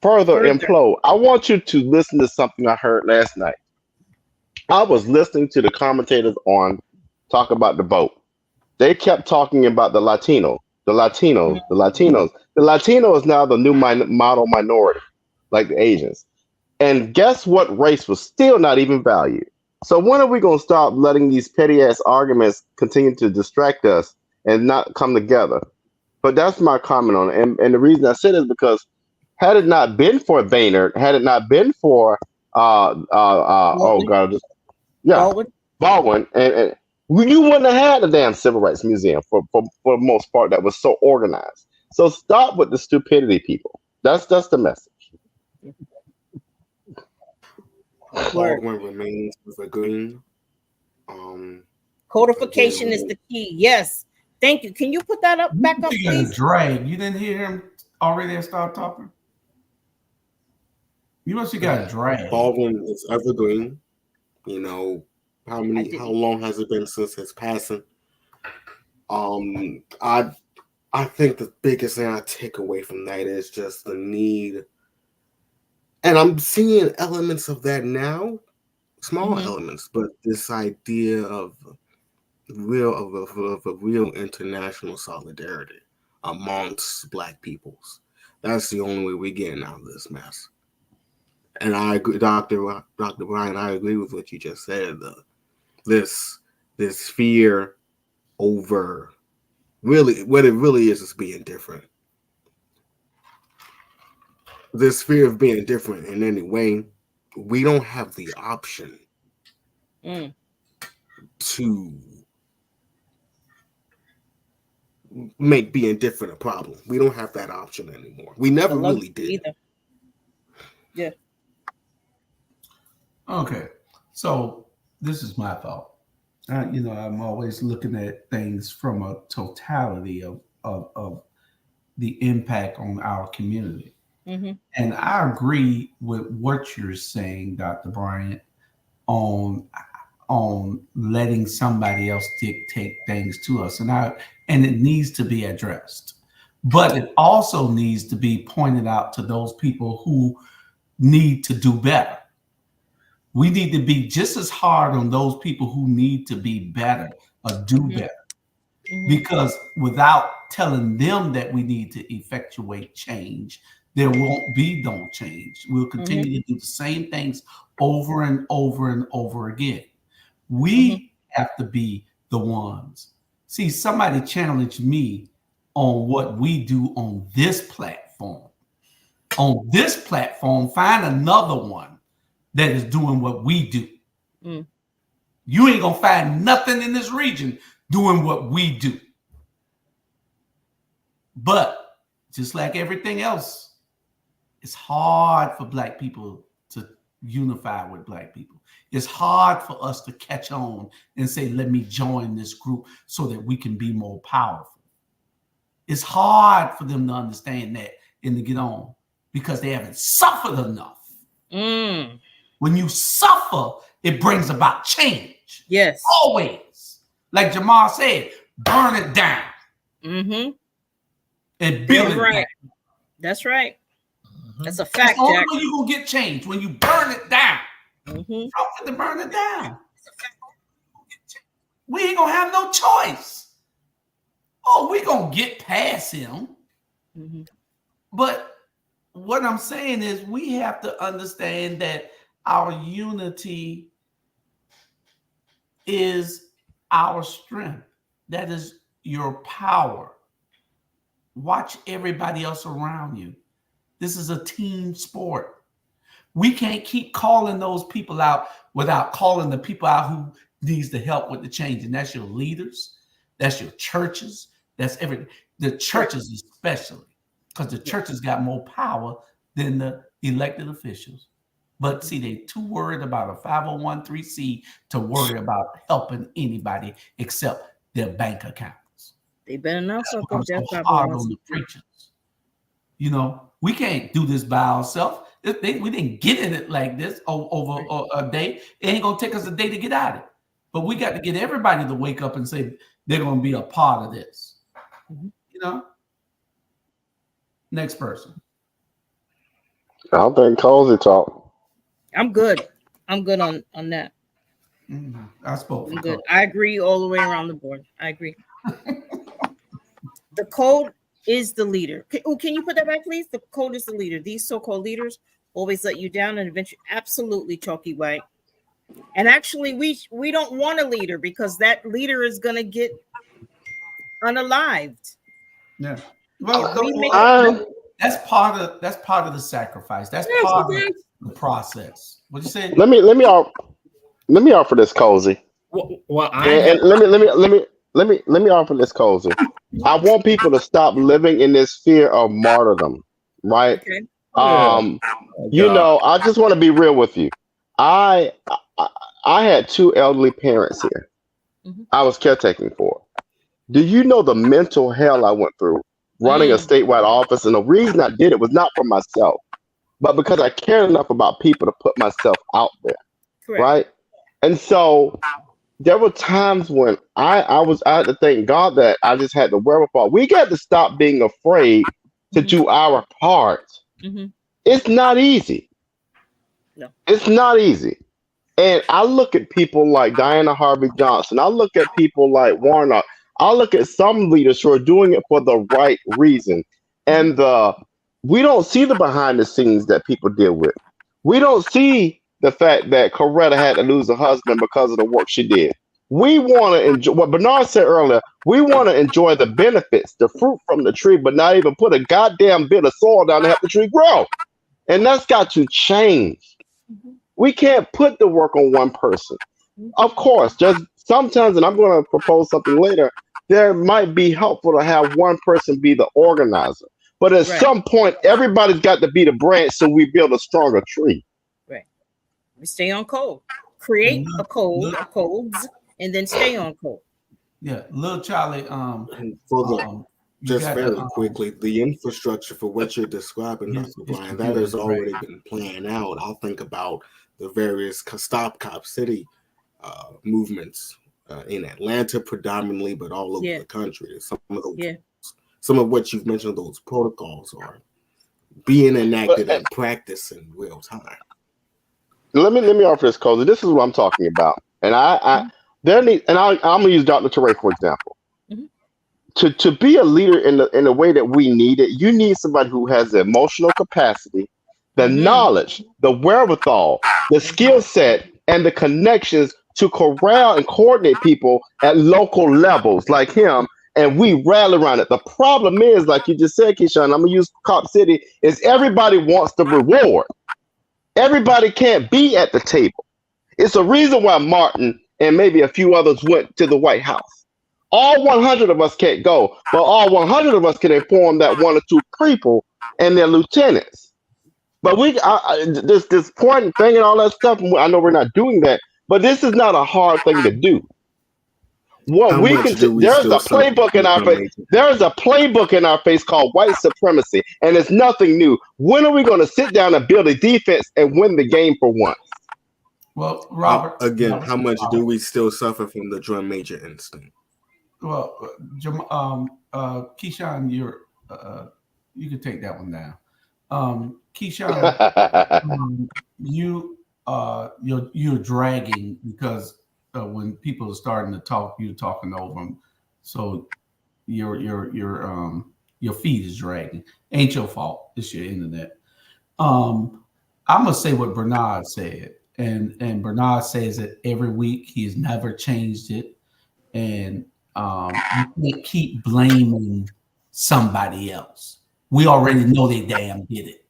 further implode. I want you to listen to something I heard last night. I was listening to the commentators on talk about the vote. They kept talking about the Latino. The Latino is now the new model minority, like the Asians. And guess what race was still not even valued? So when are we going to stop letting these petty-ass arguments continue to distract us and not come together? But that's my comment on it. And the reason I said it is because had it not been for Boehnert, had it not been for Baldwin, and you wouldn't have had the damn Civil Rights Museum for the most part that was so organized. So stop with the stupidity, people. That's the message. Baldwin remains with a green. Codification is the key. Yes. Thank you. Can you put that back up, please? Drag. You didn't hear him already start talking? You must have got dragged. Baldwin is evergreen. How long has it been since his passing? I think the biggest thing I take away from that is just the need. And I'm seeing elements of that now, small elements, but this idea of a real international solidarity amongst Black peoples. That's the only way we're getting out of this mess. And I agree, Dr. Brian, I agree with what you just said. This fear over really what it really is being different. This fear of being different in any way, we don't have the option to make being different a problem. We don't have that option anymore. We never really did. Either. Yeah. Okay. So this is my thought. I'm always looking at things from a totality of the impact on our community. Mm-hmm. And I agree with what you're saying, Dr. Bryant, on letting somebody else dictate things to us, and it needs to be addressed, but it also needs to be pointed out to those people who need to do better. We need to be just as hard on those people who need to be better or do better, because without telling them that we need to effectuate change, there won't be no change. We'll continue to do the same things over and over and over again. We have to be the ones. See, somebody challenged me on what we do on this platform. On this platform, find another one that is doing what we do. You ain't gonna find nothing in this region doing what we do. But just like everything else, it's hard for black people to unify with black people. It's hard for us to catch on and say, let me join this group so that we can be more powerful. It's hard for them to understand that and to get on because they haven't suffered enough. When you suffer, it brings about change. Yes. Always. Like Jamal said, burn it down. Mm-hmm. And build it right. back. That's right. That's a That's fact, the only Jack. way you're going to get change, when you burn it down. Mm-hmm. How to burn it down? We ain't going to have no choice. Oh, we going to get past him. Mm-hmm. But what I'm saying is we have to understand that our unity is our strength. That is your power. Watch everybody else around you. This is a team sport. We can't keep calling those people out without calling the people out who needs the help with the change. And that's your leaders. That's your churches. That's everything. The churches especially, because the churches got more power than the elected officials. But see, they too worried about a 501(c) to worry about helping anybody except their bank accounts. They better not suck up So that hard on the preachers. You know, we can't do this by ourselves. We didn't get in it like this over a day. It ain't gonna take us a day to get out of it. But we got to get everybody to wake up and say they're gonna be a part of this. You know. Next person. I don't think Cozy talk. I'm good. I'm good on that. Mm-hmm. I spoke. I'm good. I agree all the way around the board. I agree. The code is the leader. Can you put that back, please? The code is the leader. These so-called leaders always let you down and eventually, absolutely, Chalky White. And actually, we don't want a leader because that leader is going to get unalived. Yeah. Well, that's part of the sacrifice. That's part of the process. What you say? Let me offer this, Cozy. Well, and let me offer this, Cozy. I want people to stop living in this fear of martyrdom, right? Okay. You know, I just want to be real with you. I had two elderly parents here. I was caretaking for. Do you know the mental hell I went through running a statewide office? And the reason I did it was not for myself, but because I cared enough about people to put myself out there. Correct. Right? And so there were times when I had to thank God that I just had the wherewithal. We got to stop being afraid to do our part. It's not easy. No. It's not easy. And I look at people like Diana Harvey Johnson. I look at people like Warnock. I look at some leaders who are doing it for the right reason. And we don't see the behind the scenes that people deal with. We don't see the fact that Coretta had to lose a husband because of the work she did. We want to enjoy what Bernard said earlier. We want to enjoy the benefits, the fruit from the tree, but not even put a goddamn bit of soil down to help the tree grow. And that's got to change. We can't put the work on one person. Of course, just sometimes, and I'm going to propose something later, there might be helpful to have one person be the organizer. But at some point, everybody's got to be the branch so we build a stronger tree. Right. We stay on code. Create a code, or codes, and then stay on code. Yeah, little Charlie. And for the just very quickly, the infrastructure for what you're describing, Dr. Brian, that has already been planned out. I'll think about the various Stop Cop City movements in Atlanta predominantly, but all over the country. Some of what you've mentioned, those protocols are being enacted and practiced in real time. Let me offer this, Cozy. This is what I'm talking about. And I'm gonna use Dr. Teray for example. To be a leader in the way that we need it, you need somebody who has the emotional capacity, the knowledge, the wherewithal, the skill set, and the connections to corral and coordinate people at local levels like him, and we rally around it. The problem is, like you just said, Keyshawn, I'm gonna use Cop City, is everybody wants the reward. Everybody can't be at the table. It's a reason why Martin and maybe a few others went to the White House. All 100 of us can't go, but all 100 of us can inform that one or two people and their lieutenants. But this point thing and all that stuff. I know we're not doing that, but this is not a hard thing to do. What How we much can do we there's still a suffer playbook from in the our drum face. major? There's a playbook in our face called white supremacy, and it's nothing new. When are we going to sit down and build a defense and win the game for once? Well, Robert, Again, how much do we still suffer from the drum major instinct? Well, Keyshawn, you can take that one down. Keyshawn, you're dragging because when people are starting to talk, you're talking over them, so your feed is dragging. Ain't your fault. It's your internet. I'm gonna say what Bernard said, and Bernard says it every week. He's never changed it, and you can't keep blaming somebody else. We already know they damn did it.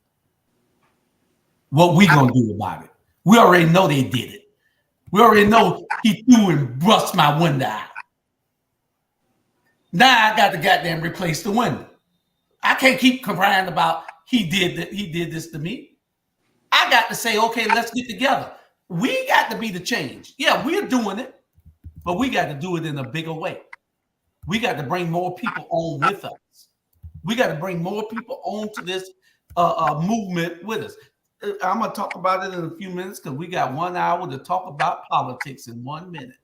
What we gonna do about it? We already know they did it. We already know he threw and brushed my window out. Now I got to goddamn replace the window. I can't keep crying about he did this to me. I got to say, okay, let's get together. We got to be the change. Yeah, we're doing it, but we got to do it in a bigger way. We got to bring more people on with us. We got to bring more people on to this movement with us. I'm going to talk about it in a few minutes because we got 1 hour to talk about politics in 1 minute.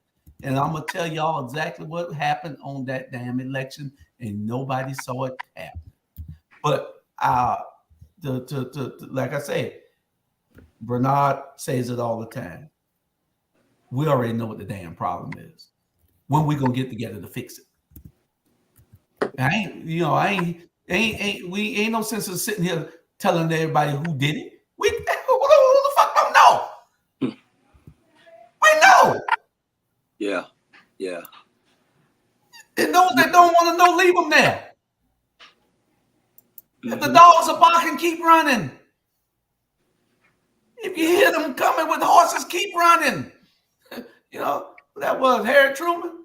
And I'm going to tell y'all exactly what happened on that damn election, and nobody saw it happen. But like I said, Bernard says it all the time. We already know what the damn problem is. When we going to get together to fix it? We ain't no sense of sitting here telling everybody who did it. Who the fuck don't know? We know. Yeah. And those that don't want to know, leave them there. If the dogs are barking, keep running. If you hear them coming with horses, keep running. That was Harry Truman.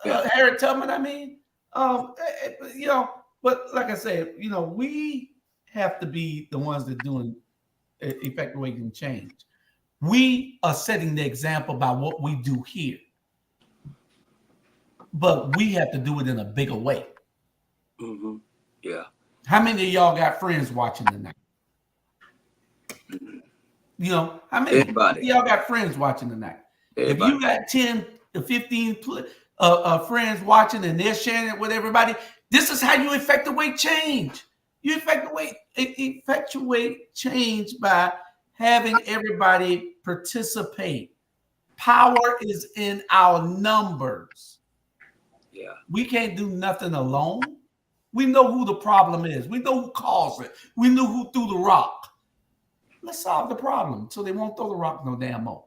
Harry Tubman, I mean. But like I said, we have to be the ones that doing effectuating change. We are setting the example by what we do here, but we have to do it in a bigger way. Mm-hmm. Yeah. How many of y'all got friends watching tonight? How many of y'all got friends watching tonight? Everybody. If you got 10 to 15 friends watching and they're sharing it with everybody, this is how you effectuate change. You effectuate change by having everybody participate. Power is in our numbers. Yeah. We can't do nothing alone. We know who the problem is. We know who caused it. We know who threw the rock. Let's solve the problem so they won't throw the rock no damn more.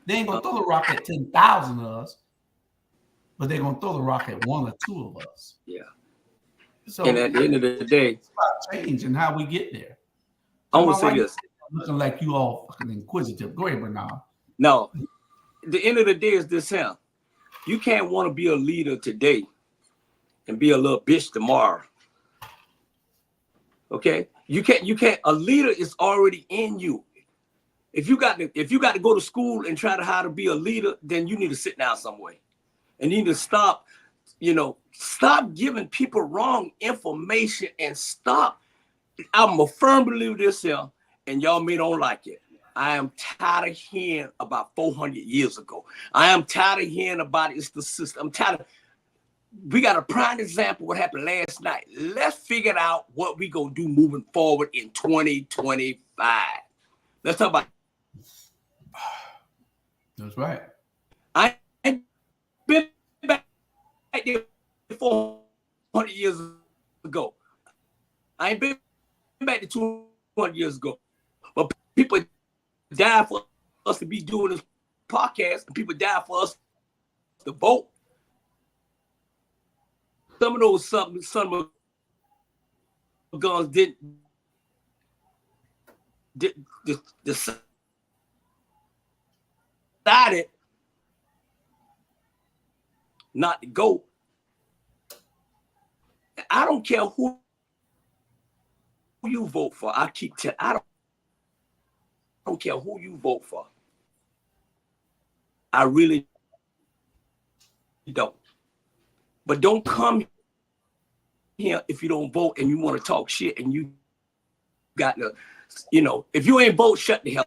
They ain't gonna throw the rock at 10,000 of us, but they're gonna throw the rock at 1 or 2 of us. Yeah. So and at the end of the day, it's about change and how we get there. I want to say this. Looking like you all fucking inquisitive. Go ahead, Bernard. No, the end of the day is this here. You can't want to be a leader today and be a little bitch tomorrow. Okay? You can't. A leader is already in you. If you got to go to school and try to how to be a leader, then you need to sit down somewhere. And you need to stop giving people wrong information and stop. I'm a firm believer this here, and y'all may don't like it. I am tired of hearing about 400 years ago. I am tired of hearing about it's the system. I'm tired of. We got a prime example of what happened last night. Let's figure out what we gonna do moving forward in 2025. Let's talk about. That's right. I ain't been back there 400 years ago. I ain't been back to 200 years ago. But people died for us to be doing this podcast, and people died for us to vote. Some of those son of guns didn't decided not to go. I don't care who you vote for. I keep telling. I don't care who you vote for. I really don't. But don't come here if you don't vote and you want to talk shit and you got to, if you ain't vote, shut the hell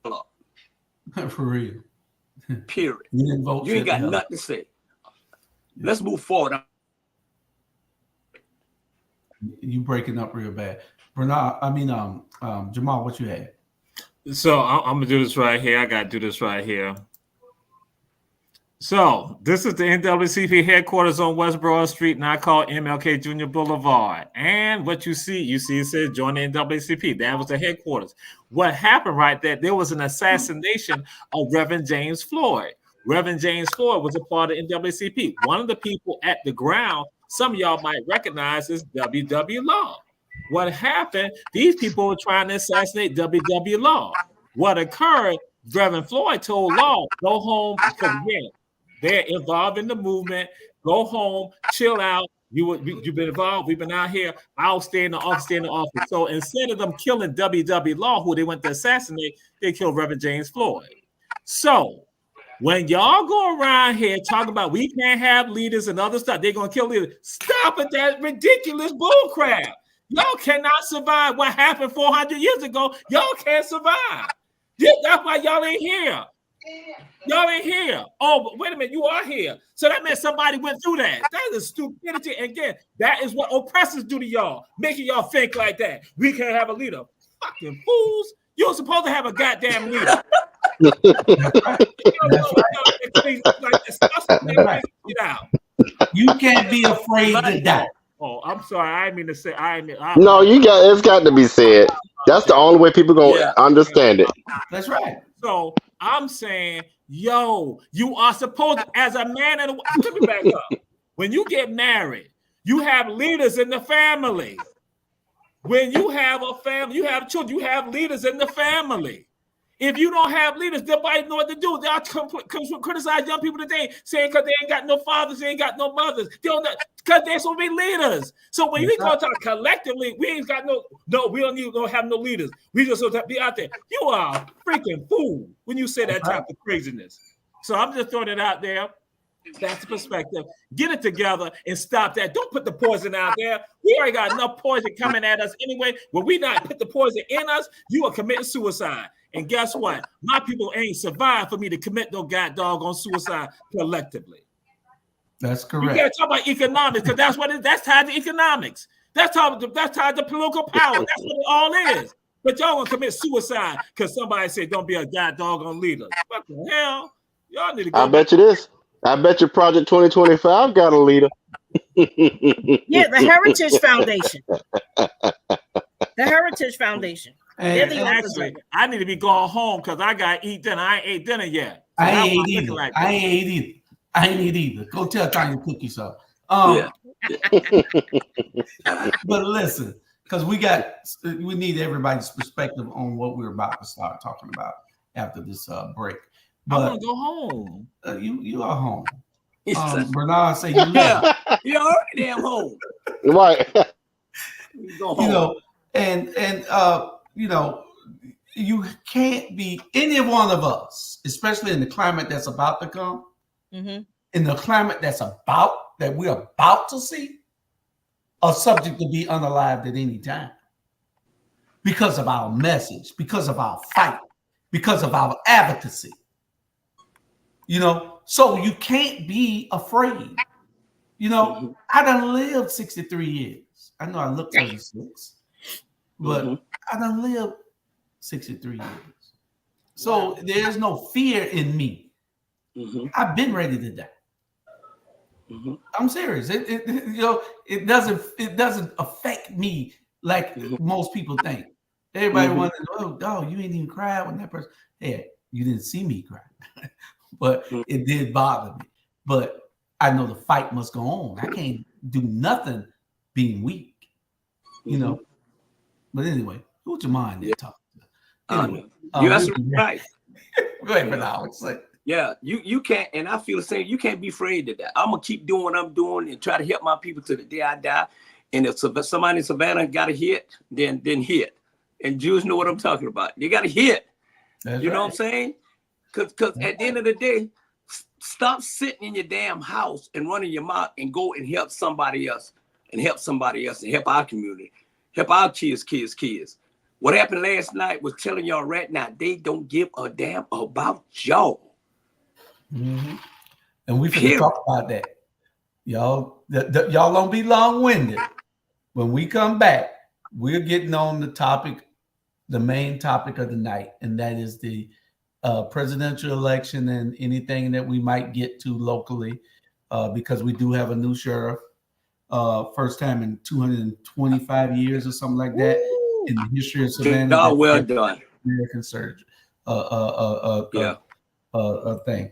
up. For real. Period. You didn't vote. You ain't got nothing to say. Let's move forward. You breaking up real bad. Bernard, Jamal, what you had? So I'm gonna do this right here. I gotta do this right here. So this is the NAACP headquarters on West Broad Street, now called MLK Jr. Boulevard. And what you see it says join the NAACP. That was the headquarters. What happened right there was an assassination of Reverend James Floyd. Reverend James Floyd was a part of NAACP. One of the people at the ground, some of y'all might recognize, is W.W. Law. What happened? These people were trying to assassinate W.W. Law. What occurred? Reverend Floyd told Law, go home, because again, they're involved in the movement. Go home, chill out. You've been involved. We've been out here. I'll stay in the office. So instead of them killing W.W. Law, who they went to assassinate, they killed Reverend James Floyd. So when y'all go around here talking about we can't have leaders and other stuff, they're going to kill leaders. Stop it, that ridiculous bullcrap. Y'all cannot survive what happened 400 years ago. Y'all can't survive. That's why y'all ain't here. Y'all ain't here. Oh, but wait a minute, you are here. So that meant somebody went through that. That is stupidity. Again, that is what oppressors do to y'all, making y'all think like that. We can't have a leader. Fucking fools. You're supposed to have a goddamn leader. You can't be afraid to die. Oh, I'm sorry. I didn't mean to say. No, it's got to be said. That's the only way people gonna understand it. That's right. So I'm saying, yo, you are supposed to, as a man and let me back up. When you get married, you have leaders in the family. When you have a family, you have children, you have leaders in the family. If you don't have leaders, nobody know what to do. They'll criticize young people today, saying because they ain't got no fathers, they ain't got no mothers. They don't, because they're supposed to be leaders. So when we go talk collectively, we ain't got no, we don't have no leaders. We just supposed to be out there. You are a freaking fool when you say that type of craziness. So I'm just throwing it out there. That's the perspective. Get it together and stop that. Don't put the poison out there. We already got enough poison coming at us anyway. When we not put the poison in us, you are committing suicide. And guess what? My people ain't survived for me to commit no doggone suicide collectively. That's correct. You can't talk about economics because that's what that's tied to economics. That's tied to political power. That's what it all is. But y'all gonna commit suicide because somebody said don't be a doggone leader. What the hell? Y'all need to go. I bet you this. I bet you Project 2025 got a leader. Yeah, the Heritage Foundation. The Heritage Foundation. And actually, I need to be going home because I got to eat dinner. I ain't ate dinner yet. So I ain't eat either. Go tell Tiny to cook you some. But listen, because we need everybody's perspective on what we're about to start talking about after this break. But I want to go home. You are home. Bernard say you you're already damn home. Right. You go home. You can't be any one of us, especially in the climate that's about to come, in the climate that we're about to see, are subject to be unalived at any time because of our message, because of our fight, because of our advocacy. So you can't be afraid. I done lived 63 years. I know I look 36, but I done lived 63 years. So there's no fear in me. I've been ready to die. I'm serious. It doesn't affect me like most people think. Everybody wonders, oh, dog, you ain't even cried when that person. Hey, you didn't see me cry. But it did bother me. But I know the fight must go on. I can't do nothing being weak, But anyway, who's your mind there talking to? Anyway, that's right. Go ahead, Bernard. Yeah, you can't, and I feel the same. You can't be afraid of that. I'm gonna keep doing what I'm doing and try to help my people to the day I die. And if somebody in Savannah got a hit, then hit. And Jews know what I'm talking about. They got a hit. You know what I'm saying? Because at the end of the day, stop sitting in your damn house and running your mouth and go and help somebody else and help somebody else and help our community, help our kids. What happened last night was telling y'all right now, they don't give a damn about y'all. Mm-hmm. And we finna talk about that. Y'all don't be long-winded. When we come back, we're getting on the topic, the main topic of the night, and that is the presidential election and anything that we might get to locally, because we do have a new sheriff, first time in 225 years or something like that in the history of Savannah. Oh, well done. American surgery, thing.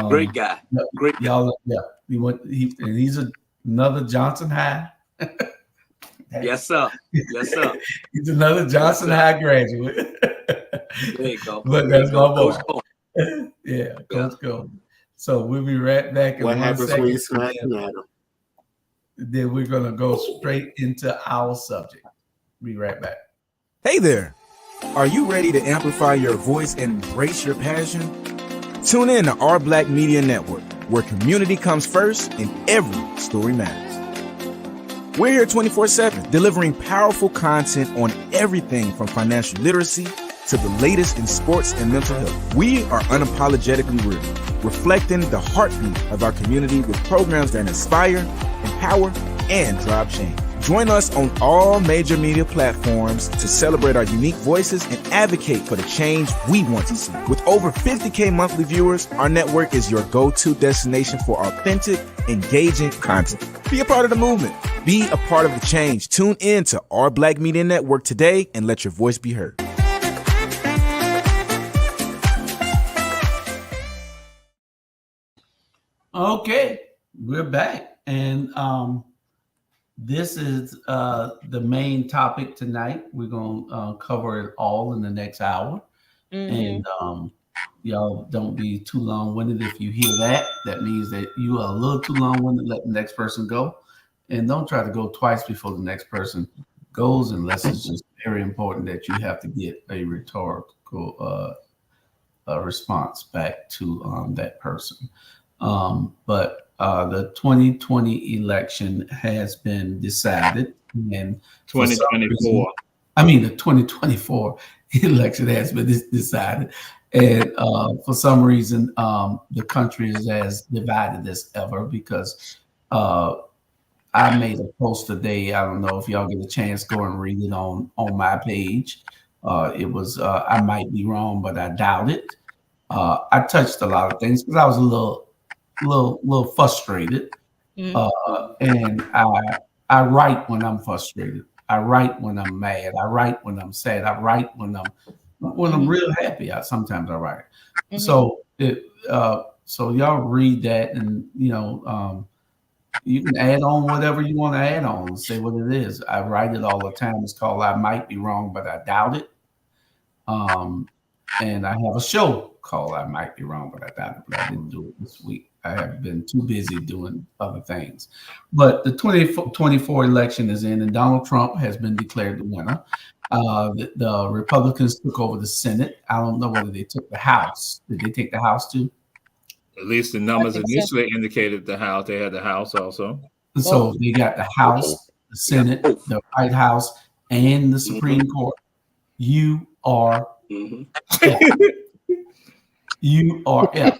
Great guy. Great guy. Y'all, he's another Johnson High. Yes, sir. Yes, sir. He's another Johnson High graduate. There you go. But that's my boy. Yeah, Coach Go. So we'll be right back in what 1 happens second. when you smack at him? Then we're gonna go straight into our subject. Be right back. Hey there. Are you ready to amplify your voice and embrace your passion? Tune in to Our Black Media Network, where community comes first and every story matters. We're here 24/7, delivering powerful content on everything from financial literacy to the latest in sports and mental health. We are unapologetically real, reflecting the heartbeat of our community with programs that inspire, empower, and drive change. Join us on all major media platforms to celebrate our unique voices and advocate for the change we want to see. With over 50K monthly viewers, our network is your go-to destination for authentic, engaging content. Be a part of the movement. Be a part of the change. Tune in to Our Black Media Network today and let your voice be heard. Okay, we're back. And this is the main topic tonight. We're going to cover it all in the next hour. And y'all don't be too long-winded. If you hear that, that means that you are a little too long-winded. Let the next person go. And don't try to go twice before the next person goes, unless it's just very important that you have to get a rhetorical response back to that person. But the 2020 election has been decided, and 2024. The 2024 election has been decided, and for some reason, the country is as divided as ever because I made a post today. I don't know if y'all get a chance, go and read it on my page. It was I might be wrong, but I doubt it. I touched a lot of things because I was a little frustrated, and I write when I'm frustrated. I write when I'm mad. I write when I'm sad. I write when I'm real happy. Sometimes I write. So y'all read that, and you can add on whatever you want to add on and say what it is. I write it all the time. It's called I Might Be Wrong, but I Doubt It. And I have a show called I Might Be Wrong, but I Doubt It, but I didn't do it this week. I have been too busy doing other things. But the 2024 election is in, and Donald Trump has been declared the winner. The Republicans took over the Senate. I don't know whether they took the House. Did they take the House too? At least the numbers initially indicated the House. They had the House also. So they got the House, the Senate, the White House, and the Supreme Court. You are you are F.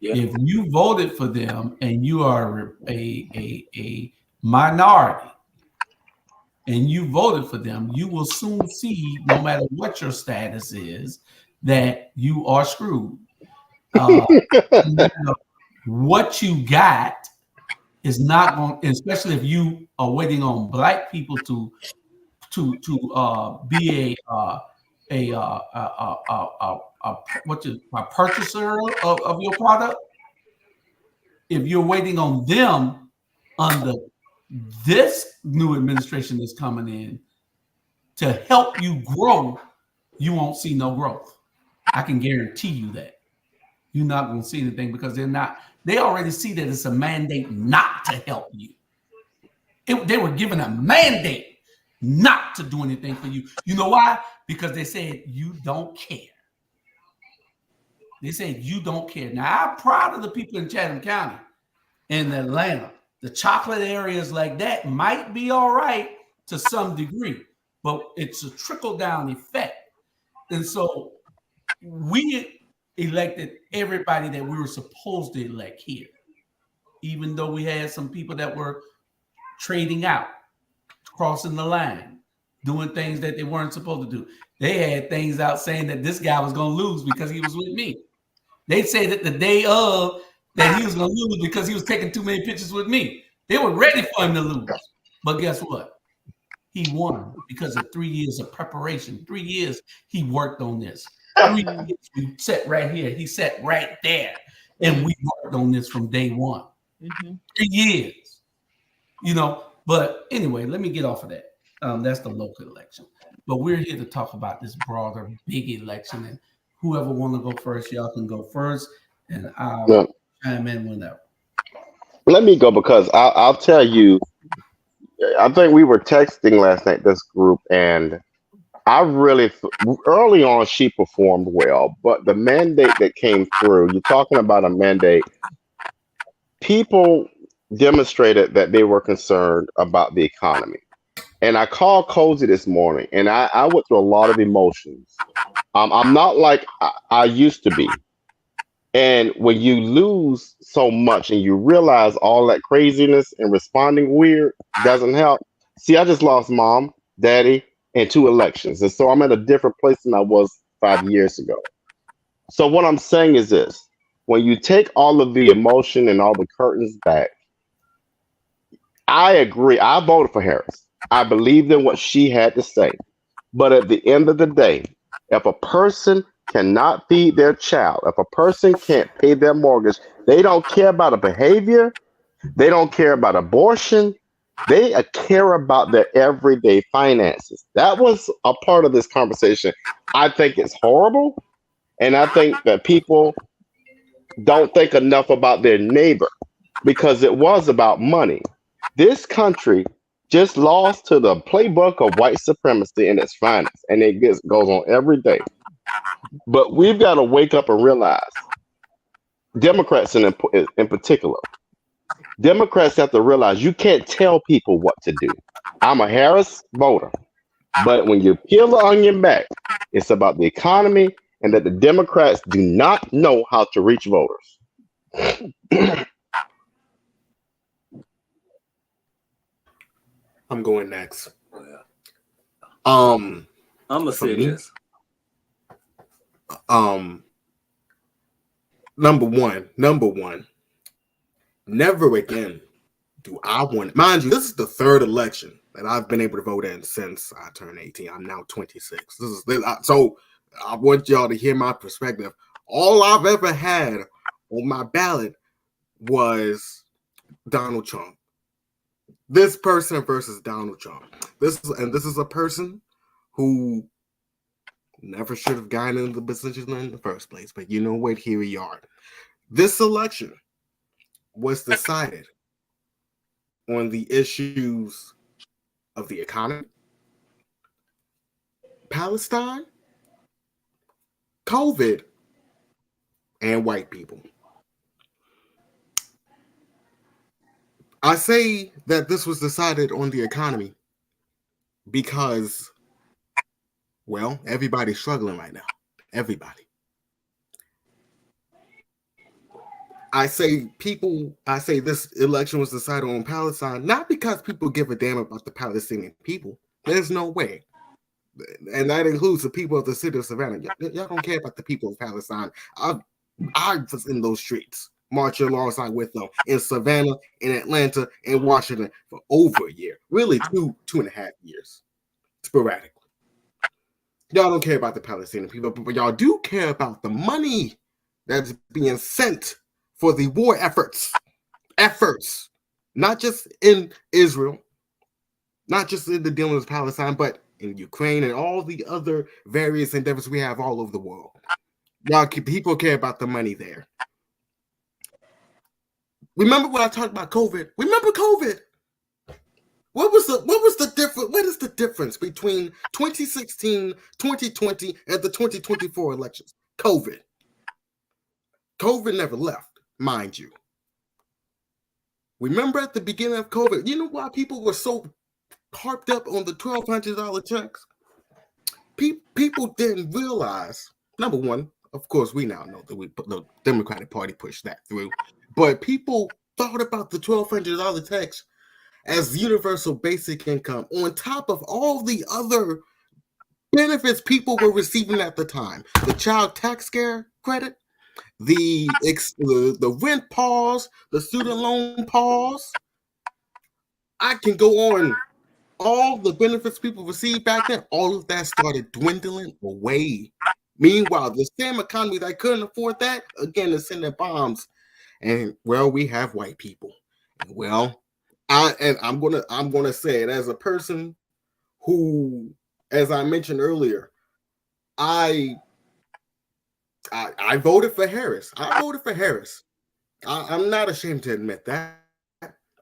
If you voted for them and you are a minority and you voted for them, you will soon see, no matter what your status is, that you are screwed. What you got is not going, especially if you are waiting on Black people to be a purchaser of your product. If you're waiting on them under this new administration that's coming in to help you grow, you won't see no growth. I can guarantee you that. You're not going to see anything because they already see that it's a mandate not to help you. They were given a mandate not to do anything for you. You know why? Because they said you don't care. They said you don't care. Now, I'm proud of the people in Chatham County and Atlanta. The chocolate areas like that might be all right to some degree, but it's a trickle-down effect. And so we elected everybody that we were supposed to elect here, even though we had some people that were trading out, crossing the line, doing things that they weren't supposed to do. They had things out saying that this guy was going to lose because he was with me. They say that the day of that he was going to lose because he was taking too many pictures with me. They were ready for him to lose. But guess what? He won because of 3 years of preparation. 3 years he worked on this. 3 years we sat right here. He sat right there. And we worked on this from day one. 3 years. You know, but anyway, let me get off of that. That's the local election. But we're here to talk about this broader, big election. And whoever want to go first, y'all can go first. And I'll chime in whenever. Let me go because I'll tell you, I think we were texting last night, this group, and I really, early on, she performed well. But the mandate that came through, you're talking about a mandate, people demonstrated that they were concerned about the economy. And I called Cozy this morning, and I went through a lot of emotions. I'm not like I used to be. And when you lose so much and you realize all that craziness and responding weird doesn't help. See, I just lost mom, daddy, and 2 elections. And so I'm at a different place than I was 5 years ago. So what I'm saying is this. When you take all of the emotion and all the curtains back, I agree. I voted for Harris. I believed in what she had to say. But at the end of the day, if a person cannot feed their child, if a person can't pay their mortgage, they don't care about a behavior, they don't care about abortion, they care about their everyday finances. That was a part of this conversation. I think it's horrible, and I think that people don't think enough about their neighbor because it was about money. This country just lost to the playbook of white supremacy in its finest, and it goes on every day. But we've got to wake up and realize, Democrats in particular, Democrats have to realize you can't tell people what to do. I'm a Harris voter, but when you peel the onion back, it's about the economy and that the Democrats do not know how to reach voters. I'm going next. I'm gonna say this. Number one, never again do I want, mind you, this is the 3rd election that I've been able to vote in since I turned 18. I'm now 26. So I want y'all to hear my perspective. All I've ever had on my ballot was Donald Trump. This person versus Donald Trump. This is a person who never should have gotten into the position in the first place. But you know what? Here we are. This election was decided on the issues of the economy, Palestine, COVID, and white people. I say that this was decided on the economy because, well, everybody's struggling right now. Everybody. I say this election was decided on Palestine, not because people give a damn about the Palestinian people. There's no way. And that includes the people of the city of Savannah. Y'all don't care about the people of Palestine. I was in those streets, marching alongside with them in Savannah, in Atlanta, in Washington for over a year. Really 2.5 years, sporadically. Y'all don't care about the Palestinian people, but y'all do care about the money that's being sent for the war efforts, not just in Israel, not just in the dealing with Palestine, but in Ukraine and all the other various endeavors we have all over the world. People care about the money there. Remember when I talked about COVID? Remember COVID? What was the difference? What is the difference between 2016, 2020, and the 2024 elections? COVID. COVID never left, mind you. Remember at the beginning of COVID, you know why people were so harped up on the $1,200 checks? People didn't realize, number one, of course, we now know that the Democratic Party pushed that through, but people thought about the $1,200 tax as universal basic income on top of all the other benefits people were receiving at the time. The child tax care credit, the rent pause, the student loan pause. I can go on. All the benefits people received back then, all of that started dwindling away. Meanwhile, the same economy that couldn't afford that, again, is sending bombs. And well, we have white people. Well, I'm gonna say it as a person who, as I mentioned earlier, I voted for Harris. I voted for Harris. I'm not ashamed to admit that.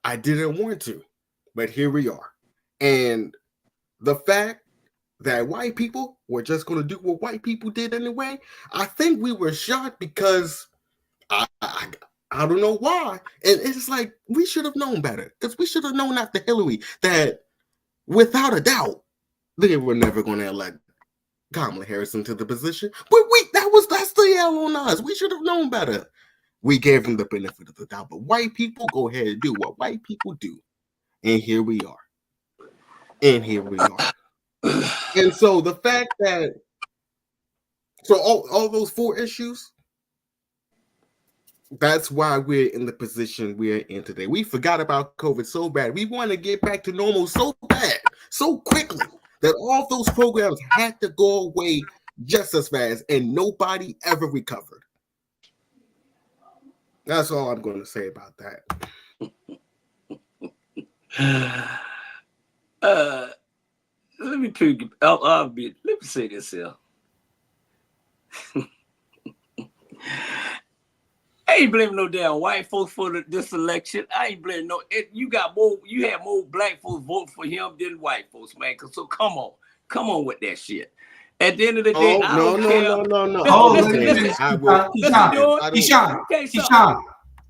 I didn't want to, but here we are. And the fact that white people were just going to do what white people did anyway, I think we were shocked because I don't know why. And it's like, we should have known better, because we should have known after Hillary that without a doubt, they were never going to elect Kamala Harris into the position. But that's the hell on us. We should have known better. We gave them the benefit of the doubt. But white people go ahead and do what white people do. And here we are. And so the fact that, all those four issues, that's why we're in the position we're in today. We forgot about COVID so bad. We want to get back to normal so bad, so quickly, that all those programs had to go away just as fast, and nobody ever recovered. That's all I'm going to say about that. Let me say this here. I ain't blaming no damn white folks for this election. I ain't blaming you had more black folks vote for him than white folks, man. So come on with that shit. At the end of the day, No.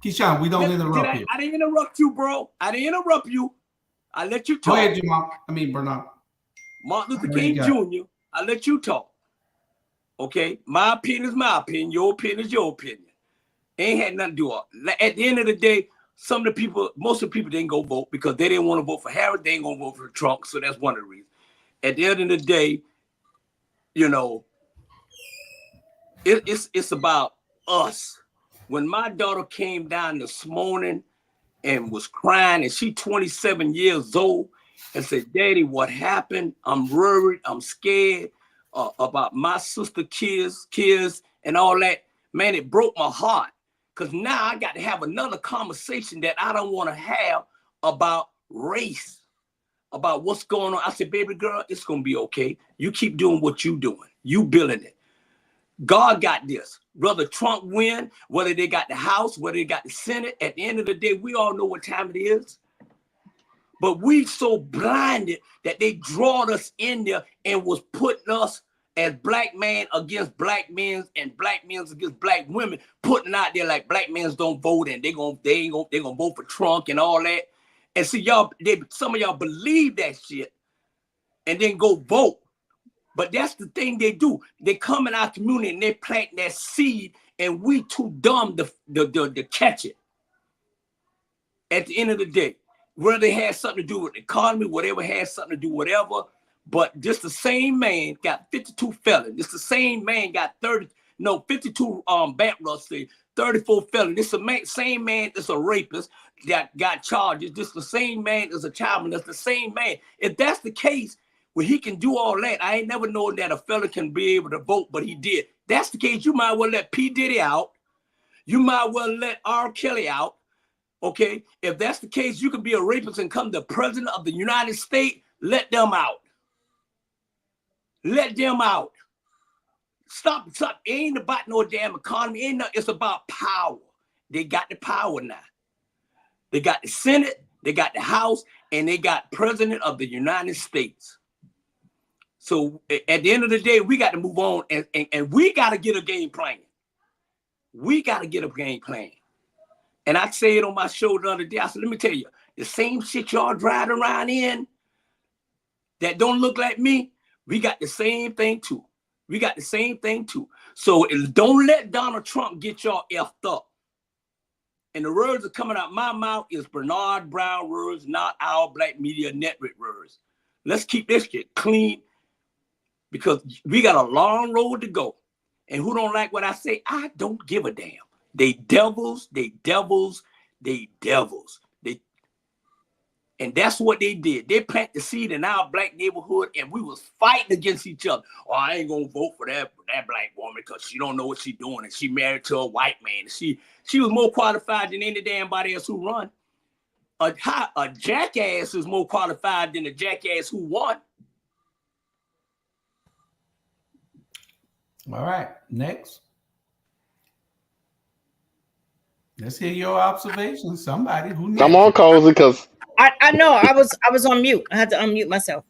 Keyshawn, we don't interrupt you. I didn't interrupt you, bro. I didn't interrupt you. I let you talk. Go ahead, Jamal. Bernard. Martin Luther King Jr., I let you talk. Okay? My opinion is my opinion. Your opinion is your opinion. Ain't had nothing to do with it. At the end of the day, most of the people didn't go vote because they didn't want to vote for Harris. They ain't going to vote for Trump. So that's one of the reasons. At the end of the day, it's about us. When my daughter came down this morning and was crying, and she's 27 years old, and said, "Daddy, what happened? I'm worried. I'm scared about my sister kids, and all that." Man, it broke my heart, because now I got to have another conversation that I don't want to have about race, about what's going on. I said, "Baby girl, it's going to be okay. You keep doing what you doing. You building it. God got this. Whether Trump win, whether they got the House, whether they got the Senate, at the end of the day, we all know what time it is. But we so blinded that they drawed us in there and was putting us as black man against black men and black men against black women, putting out there like black men don't vote and they ain't gonna vote for Trump and all that. And see, some of y'all believe that shit and then go vote. But that's the thing they do. They come in our community and they plant that seed, and we too dumb to catch it. At the end of the day, whether it has something to do with the economy, whatever has something to do with whatever, but just the same man got 52 felons. Just the same man got 52 bankruptcy, 34 felons. This the same man that's a rapist that got charges. This the same man that's a child molester. That's the same man. If that's the case, where he can do all that, I ain't never known that a fella can be able to vote, but he did. That's the case. You might well let P. Diddy out. You might well let R. Kelly out. Okay, if that's the case, you could be a rapist and come the president of the United States. Let them out. Let them out. Stop. It ain't about no damn economy. It's about power. They got the power now. They got the Senate, they got the House, and they got President of the United States. So at the end of the day, we got to move on, and we got to get a game plan. We got to get a game plan. And I say it on my show the other day. I said, let me tell you, the same shit y'all driving around in that don't look like me, we got the same thing too. We got the same thing too. So don't let Donald Trump get y'all effed up. And the words that are coming out my mouth is Bernard Brown words, not our Black Media Network words. Let's keep this shit clean because we got a long road to go. And who don't like what I say, I don't give a damn. They devils. And that's what they did. They planted the seed in our black neighborhood, and we was fighting against each other. Oh, I ain't gonna vote for that black woman because she don't know what she doing, and she married to a white man. She was more qualified than any damn body else who run. A jackass is more qualified than a jackass who won. All right, next. Let's hear your observations. Somebody who come on, Cozy, because I know I was on mute. I had to unmute myself.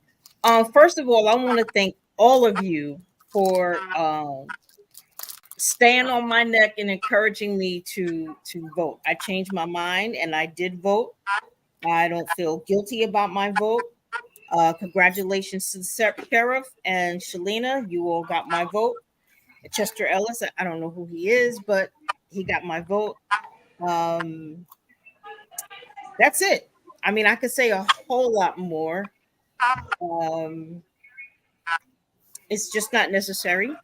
First of all, I want to thank all of you for staying on my neck and encouraging me to vote. I changed my mind and I did vote. I don't feel guilty about my vote. Congratulations to the sheriff and Shalina. You all got my vote. Chester Ellis, I don't know who he is, but he got my vote. That's it. I mean, I could say a whole lot more. It's just not necessary.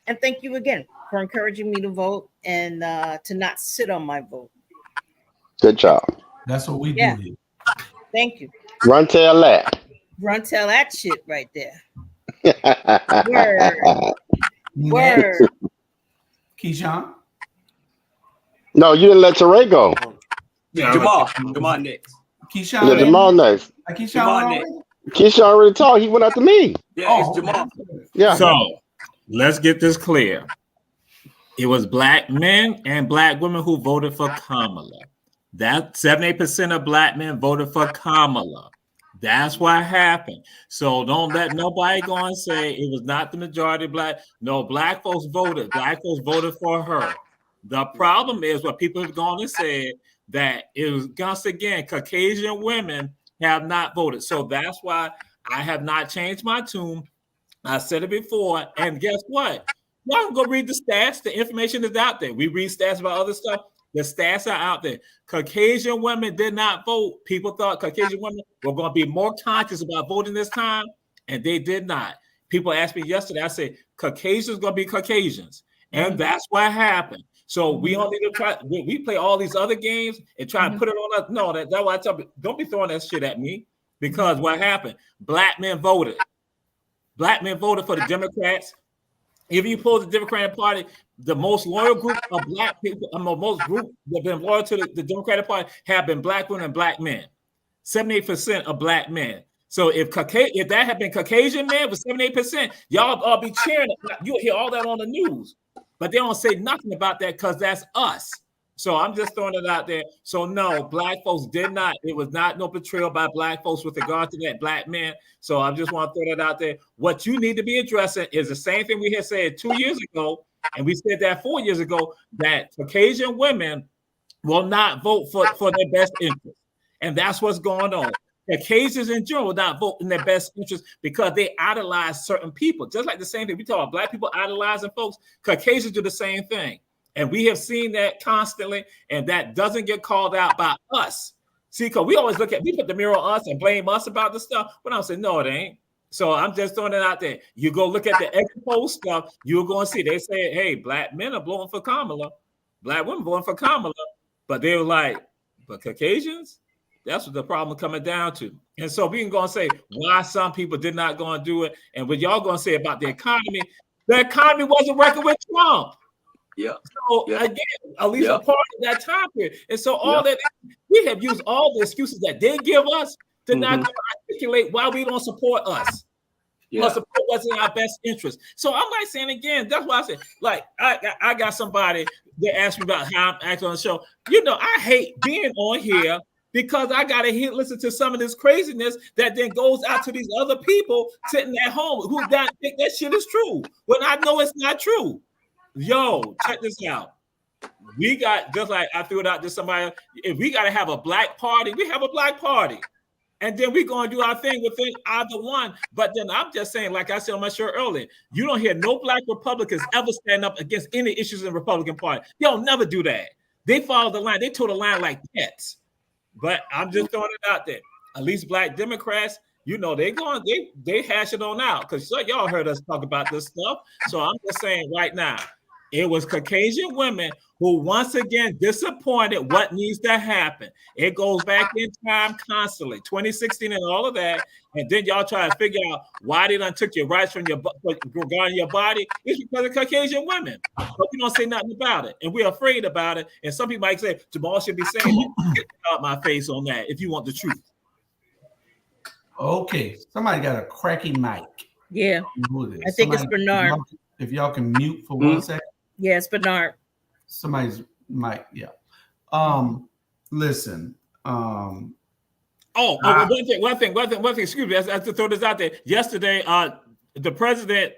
And thank you again for encouraging me to vote and to not sit on my vote. Good job. That's what we do here. Thank you. Run tell that. Run tell that shit right there. Word. Keyshawn? No, you didn't let Teray go. Jamal next. Keyshawn. Yeah, Jamal next. Keyshawn already talked. He went after me. Yeah, it's Jamal. Yeah. So let's get this clear. It was black men and black women who voted for Kamala. That 78% of black men voted for Kamala. That's what happened. So don't let nobody go and say it was not the majority of black. No, black folks voted. Black folks voted for her. The problem is what people have gone and said that it was once again Caucasian women have not voted. So that's why I have not changed my tune. I said it before, and guess what? Y'all can go read the stats. The information is out there. We read stats about other stuff. The stats are out there. Caucasian women did not vote. People thought Caucasian women were going to be more conscious about voting this time, and they did not. People asked me yesterday, I said, Caucasians going to be Caucasians. And that's what happened. So we don't need to try. We play all these other games and try and put it on us. No, that's why I tell you, don't be throwing that shit at me, because what happened? Black men voted. Black men voted for the Democrats. If you pull the Democratic Party, the most loyal group of black people, most group that have been loyal to the Democratic Party have been black women and black men. 78% of black men. So if that had been Caucasian men with 78%, y'all all be cheering. You'll hear all that on the news. But they don't say nothing about that because that's us. So I'm just throwing it out there. So no, black folks did not. It was not no betrayal by black folks with regard to that black man. So I just want to throw that out there. What you need to be addressing is the same thing we had said 2 years ago, and we said that 4 years ago, that Caucasian women will not vote for their best interest. And that's what's going on. Caucasians in general will not vote in their best interest because they idolize certain people. Just like the same thing we talk about black people idolizing folks, Caucasians do the same thing. And we have seen that constantly, and that doesn't get called out by us. See, because we always we put the mirror on us and blame us about the stuff, but I'm saying, no, it ain't. So I'm just throwing it out there. You go look at the exit poll stuff, you're going to see, they say, hey, black men are blowing for Kamala, black women blowing for Kamala, but they were like, but Caucasians? That's what the problem coming down to. And so we can go and say why some people did not go and do it, and what y'all going to say about the economy wasn't working with Trump. Yeah. So again, at least a part of that time period. And so all that we have used all the excuses that they give us to not articulate why we don't support us. Because the poll wasn't in our best interest. So I'm like saying again, that's why I said, like, I got somebody that asked me about how I'm acting on the show. You know, I hate being on here because I got to listen to some of this craziness that then goes out to these other people sitting at home who don't think that shit is true when I know it's not true. Yo, check this out. We got, just like I threw it out to somebody, if we got to have a black party, we have a black party. And then we're going to do our thing within either one. But then I'm just saying, like I said on my show earlier, you don't hear no black Republicans ever stand up against any issues in the Republican Party. They'll never do that. They follow the line. They toe the line like pets. But I'm just throwing it out there. At least black Democrats, you know, they hash it on out. Because y'all heard us talk about this stuff. So I'm just saying right now, it was Caucasian women who once again disappointed what needs to happen. It goes back in time constantly, 2016 and all of that. And then y'all try to figure out why they done took your rights from regarding your body. It's because of Caucasian women. But we don't say nothing about it. And we're afraid about it. And some people might say, Jamal should be saying, get out my face on that if you want the truth. Okay. Somebody got a cracky mic. Yeah. I think it's Bernard. If y'all can mute for 1 second. Yeah, it's Bernard. Somebody's mic, yeah. Listen. One thing. Excuse me. I have to throw this out there. Yesterday, the president,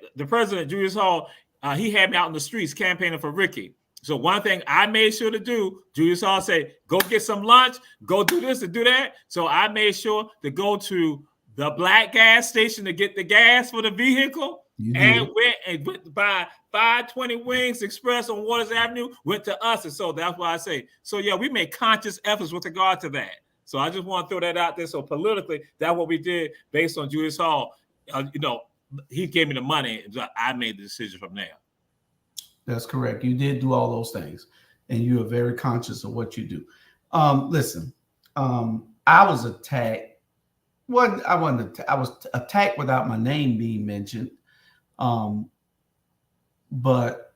Julius Hall, he had me out in the streets campaigning for Ricky. So one thing I made sure to do, Julius Hall said, go get some lunch, go do this and do that. So I made sure to go to the black gas station to get the gas for the vehicle. And went by 520 Wings Express on Waters Avenue, went to us. And so that's why I say, so yeah, we made conscious efforts with regard to that. So I just want to throw that out there. So politically, that's what we did based on Julius Hall. You know, he gave me the money. I made the decision from there. That's correct. You did do all those things, and you are very conscious of what you do. Listen, I was attacked. I was attacked without my name being mentioned. But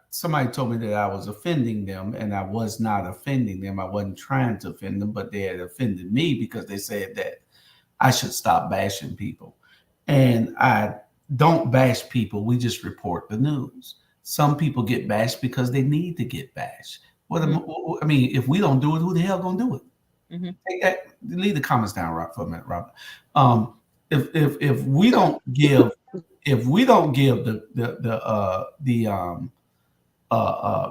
somebody told me that I was offending them, and I was not offending them. I wasn't trying to offend them, but they had offended me because they said that I should stop bashing people. And I don't bash people. We just report the news. Some people get bashed because they need to get bashed. I mean, if we don't do it, who the hell gonna do it? Take that. Leave the comments down for a minute, Robert. If we don't give the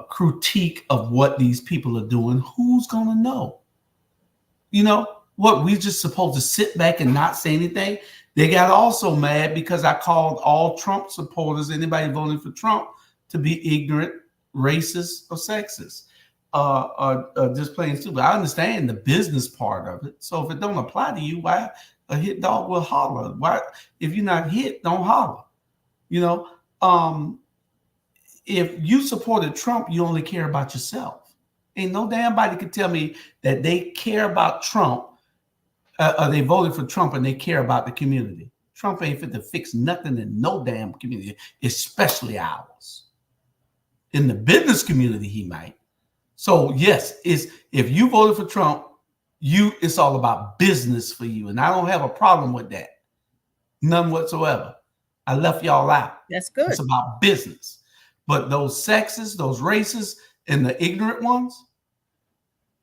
critique of what these people are doing, who's gonna know? You know what? We just supposed to sit back and not say anything. They got also mad because I called all Trump supporters, anybody voting for Trump, to be ignorant, racist, or sexist, or just plain stupid. I understand the business part of it. So if it don't apply to you, why a hit dog will holler? Why, if you're not hit, don't holler. You know, if you supported Trump, you only care about yourself. Ain't no damn body can tell me that they care about Trump, or they voted for Trump and they care about the community. Trump ain't fit to fix nothing in no damn community, especially ours. In the business community, he might. So yes, if you voted for Trump, it's all about business for you. And I don't have a problem with that. None whatsoever. I left y'all out. That's good. It's about business. But those sexists, those racists, and the ignorant ones,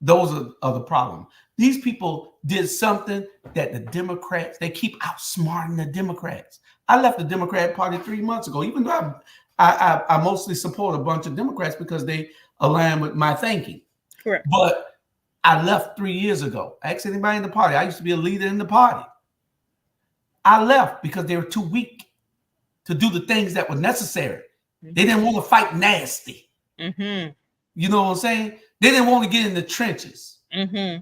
those are the problem. These people did something that the Democrats, they keep outsmarting the Democrats. I left the Democrat Party 3 months ago, even though I mostly support a bunch of Democrats because they align with my thinking. Correct. But I left 3 years ago. Ask anybody in the party. I used to be a leader in the party. I left because they were too weak to do the things that were necessary. They didn't want to fight nasty. Mm-hmm. You know what I'm saying? They didn't want to get in the trenches. Mm-hmm.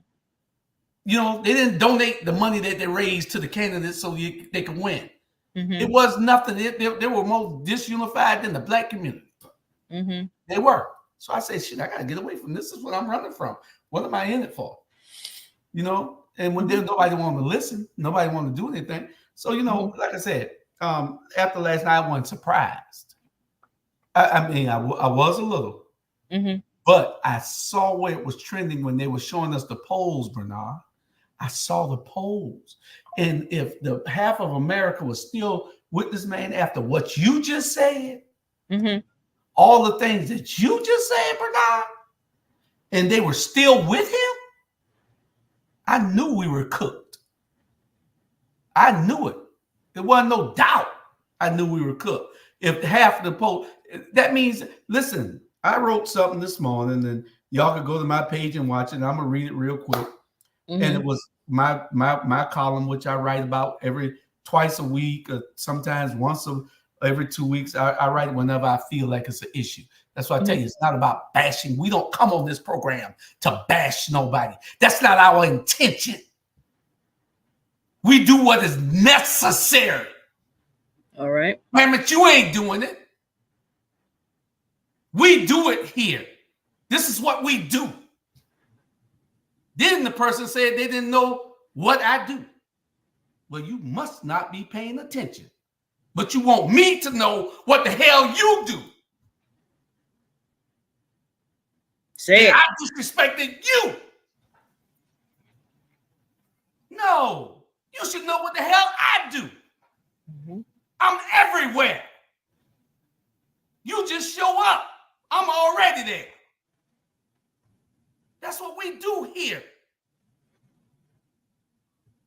You know, they didn't donate the money that they raised to the candidates so they could win. Mm-hmm. It was nothing. They were more disunified than the black community. Mm-hmm. They were. So I said, shit, I got to get away from this. This is what I'm running from. What am I in it for? You know, and when nobody wanted to listen, nobody wanted to do anything. So, you know, like I said, after last night, I wasn't surprised. I mean, I was a little, but I saw where it was trending when they were showing us the polls, Bernard. I saw the polls. And if the half of America was still with this man after what you just said, Mm-hmm. all the things that you just said, Bernard, and they were still with him, I knew we were cooked. I knew it. There wasn't no doubt. I knew we were cooked. If half the poll, that means, listen, I wrote something this morning, and y'all could go to my page and watch it. And I'm gonna read it real quick. Mm-hmm. And it was my column, which I write about twice a week, or sometimes every 2 weeks. I write it whenever I feel like it's an issue. That's why I tell you, it's not about bashing. We don't come on this program to bash nobody. That's not our intention. We do what is necessary. All right. Damn it, you ain't doing it. We do it here. This is what we do. Then the person said they didn't know what I do. Well, you must not be paying attention. But you want me to know what the hell you do. Say it. I disrespected you. No, you should know what the hell I do. Mm-hmm. I'm everywhere. You just show up. I'm already there. That's what we do here.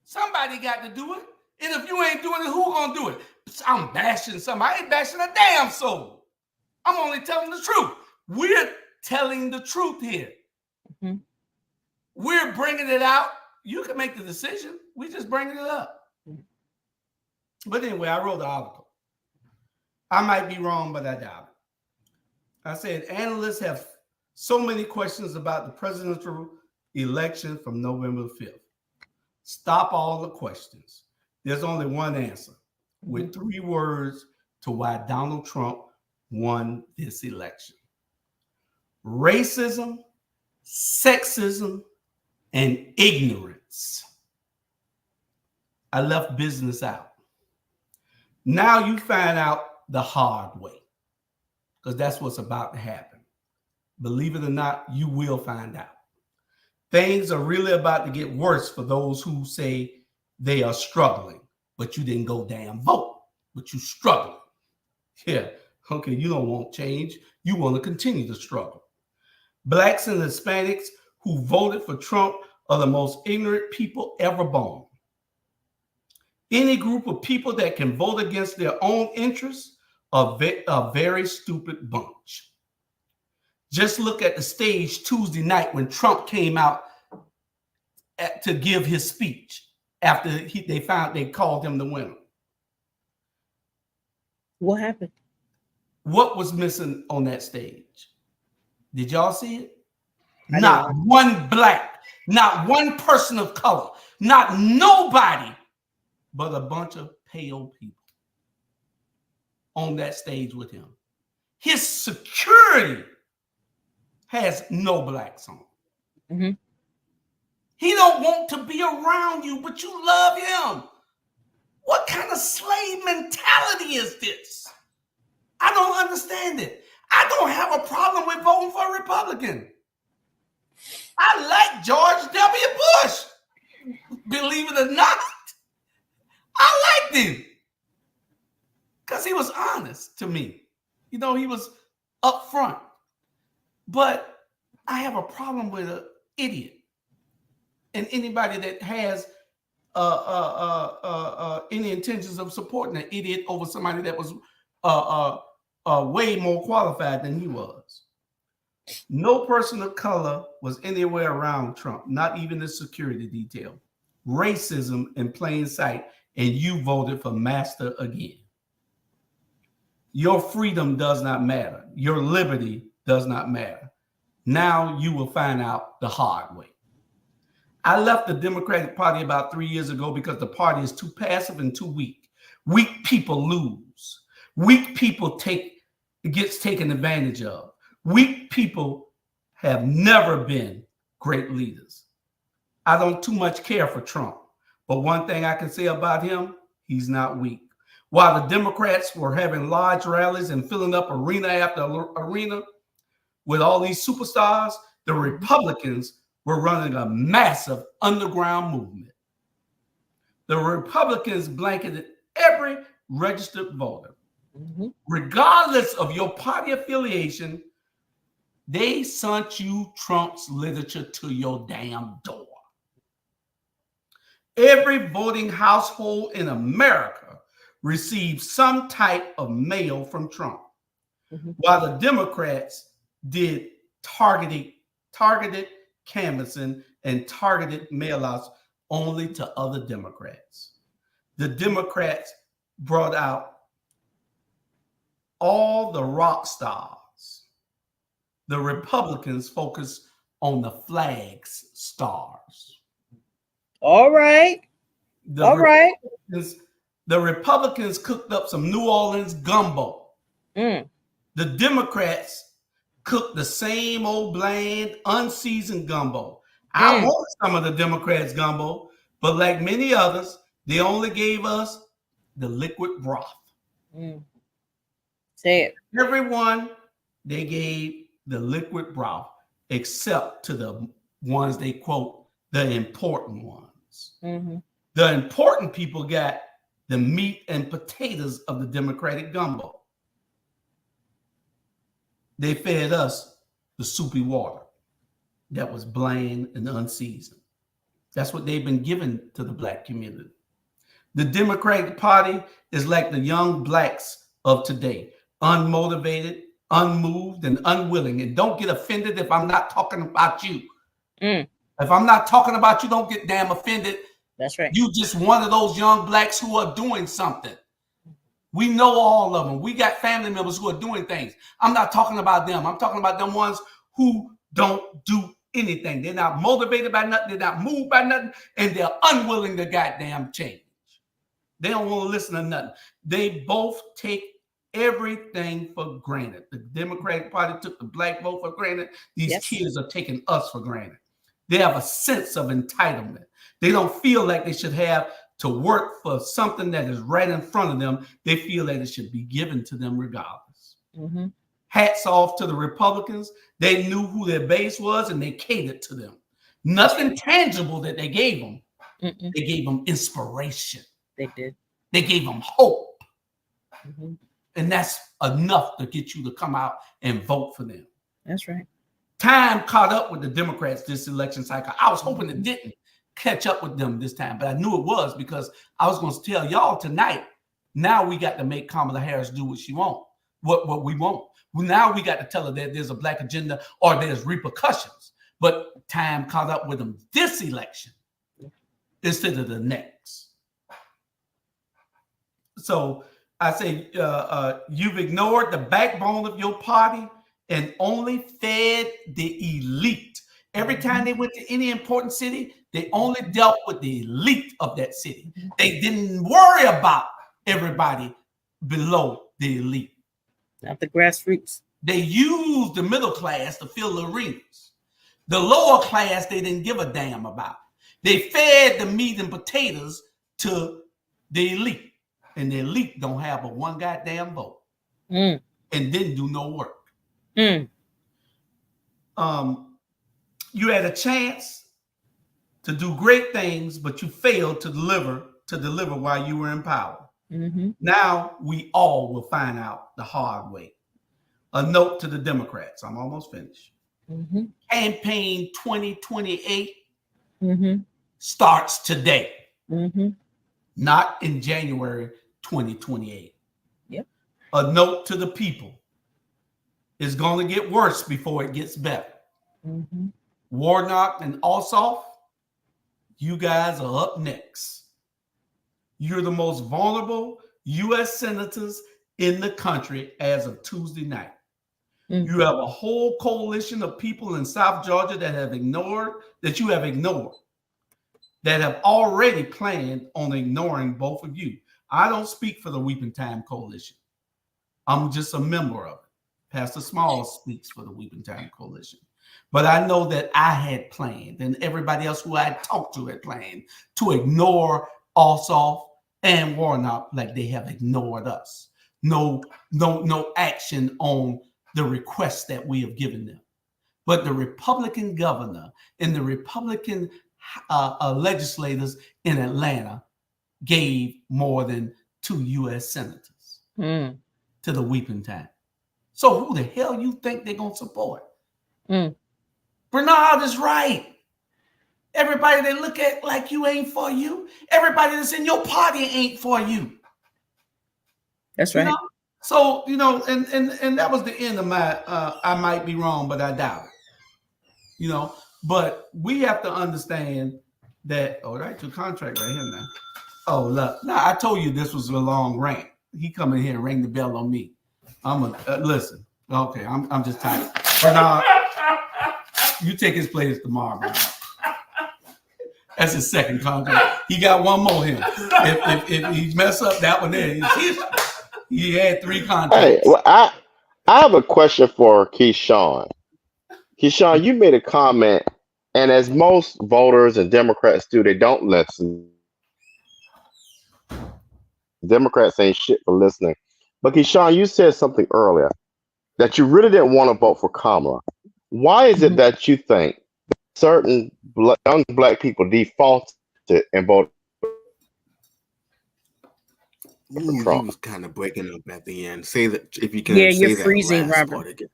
Somebody got to do it. And if you ain't doing it, who gonna do it? I'm bashing somebody. I ain't bashing a damn soul. I'm only telling the truth. We're telling the truth here. Mm-hmm. We're bringing it out. You can make the decision. We just bringing it up. But anyway, I wrote the article. I might be wrong, but I doubt it. I said, analysts have so many questions about the presidential election from November 5th. Stop all the questions. There's only one answer with 3 words to why Donald Trump won this election: racism, sexism, and ignorance. I left business out. Now you find out the hard way, because that's what's about to happen. Believe it or not, you will find out. Things are really about to get worse for those who say they are struggling, but you didn't go damn vote, but you struggling. Yeah, okay, you don't want change. You want to continue to struggle. Blacks and Hispanics who voted for Trump are the most ignorant people ever born. Any group of people that can vote against their own interests are a very stupid bunch. Just look at the stage Tuesday night when Trump came out to give his speech after they called him the winner. What happened? What was missing on that stage? Did y'all see it? Not one black, not one person of color, not nobody, but a bunch of pale people on that stage with him. His security has no blacks on. Mm-hmm. He don't want to be around you, but you love him. What kind of slave mentality is this? I don't understand it. I don't have a problem with voting for a Republican. I like George W. Bush. Believe it or not, I liked him because he was honest to me. You know, he was upfront. But I have a problem with an idiot and anybody that has any intentions of supporting an idiot over somebody that was way more qualified than he was. No person of color was anywhere around Trump, not even the security detail. Racism in plain sight, and you voted for Master again. Your freedom does not matter. Your liberty does not matter. Now you will find out the hard way. I left the Democratic Party about 3 years ago because the party is too passive and too weak. Weak people lose. Weak people gets taken advantage of. Weak people have never been great leaders. I don't too much care for Trump, but one thing I can say about him, he's not weak. While the Democrats were having large rallies and filling up arena after arena with all these superstars, the Republicans were running a massive underground movement. The Republicans blanketed every registered voter, regardless of your party affiliation, they sent you Trump's literature to your damn door. Every voting household in America received some type of mail from Trump, while the Democrats did targeted canvassing and targeted mail-outs only to other Democrats. The Democrats brought out all the rock stars. The Republicans focused on the flags stars. All right. The Republicans cooked up some New Orleans gumbo. The Democrats cooked the same old bland, unseasoned gumbo. I wanted some of the Democrats' gumbo, but like many others, they only gave us the liquid broth. Say it. Everyone, they gave the liquid broth, except to the ones they quote the important ones. The important people got the meat and potatoes of the Democratic gumbo. They fed us the soupy water that was bland and unseasoned. That's what they've been giving to the black community. The Democratic Party is like the young blacks of today, unmotivated, unmoved, and unwilling. And don't get offended if I'm not talking about you. If I'm not talking about you, don't get damn offended. That's right. You just one of those young blacks who are doing something. We know all of them. We got family members who are doing things. I'm not talking about them. I'm talking about them ones who don't do anything. They're not motivated by nothing. They're not moved by nothing. And they're unwilling to goddamn change. They don't want to listen to nothing. They both take everything for granted. The Democratic Party took the black vote for granted. These kids are taking us for granted. They have a sense of entitlement. They don't feel like they should have to work for something that is right in front of them. They feel that it should be given to them regardless. Hats off to the Republicans. They knew who their base was and they catered to them. Nothing tangible that they gave them. They gave them inspiration. They did. They gave them hope. And that's enough to get you to come out and vote for them. That's right. Time caught up with the Democrats this election cycle. I was hoping it didn't catch up with them this time, but I knew it was because I was going to tell y'all tonight, now we got to make Kamala Harris do what she wants, what we want. Now we got to tell her that there's a black agenda or there's repercussions, but time caught up with them this election instead of the next. So I say you've ignored the backbone of your party and only fed the elite. Every time they went to any important city, they only dealt with the elite of that city. They didn't worry about everybody below the elite. Not the grassroots. They used the middle class to fill the arenas. The lower class, they didn't give a damn about. They fed the meat and potatoes to the elite. And the elite don't have but one goddamn vote. And didn't do no work. You had a chance to do great things, but you failed to deliver while you were in power. Now we all will find out the hard way. A note to the Democrats. I'm almost finished. Campaign 2028 starts today. Not in January 2028. A note to the people. It's going to get worse before it gets better. Warnock and Ossoff, you guys are up next. You're the most vulnerable U.S. senators in the country as of Tuesday night. You have a whole coalition of people in South Georgia that you have ignored, that have already planned on ignoring both of you. I don't speak for the Weeping Time Coalition. I'm just a member of it. Pastor Smalls speaks for the Weeping Time Coalition. But I know that I had planned, and everybody else who I had talked to had planned, to ignore Ossoff and Warnock like they have ignored us. No action on the requests that we have given them. But the Republican governor and the Republican legislators in Atlanta gave more than 2 U.S. senators Mm. to the weeping time. So who the hell you think they're going to support? Mm. Bernard is right. Everybody they look at like you ain't for you. Everybody that's in your party ain't for you. That's right. You know? So, and that was the end of my, I might be wrong, but I doubt it. But we have to understand that, right, to contract right here now. Oh, look. Now, I told you this was a long rant. He come in here and ring the bell on me. Listen. Okay, I'm just tired. Bernard, you take his place tomorrow, Bernard. That's his second contract. He got one more here. If he mess up that one there, he had 3 contracts. Hey, well, I have a question for Keyshawn. Keyshawn, you made a comment, and as most voters and Democrats do, they don't listen. Democrats ain't shit for listening. But Keyshawn, you said something earlier that you really didn't want to vote for Kamala. Why is it that you think certain young black people defaulted and voted Ooh, Trump? he was kind of breaking up at the end. Say that if you can. Yeah, say you're that freezing, last Robert. part again.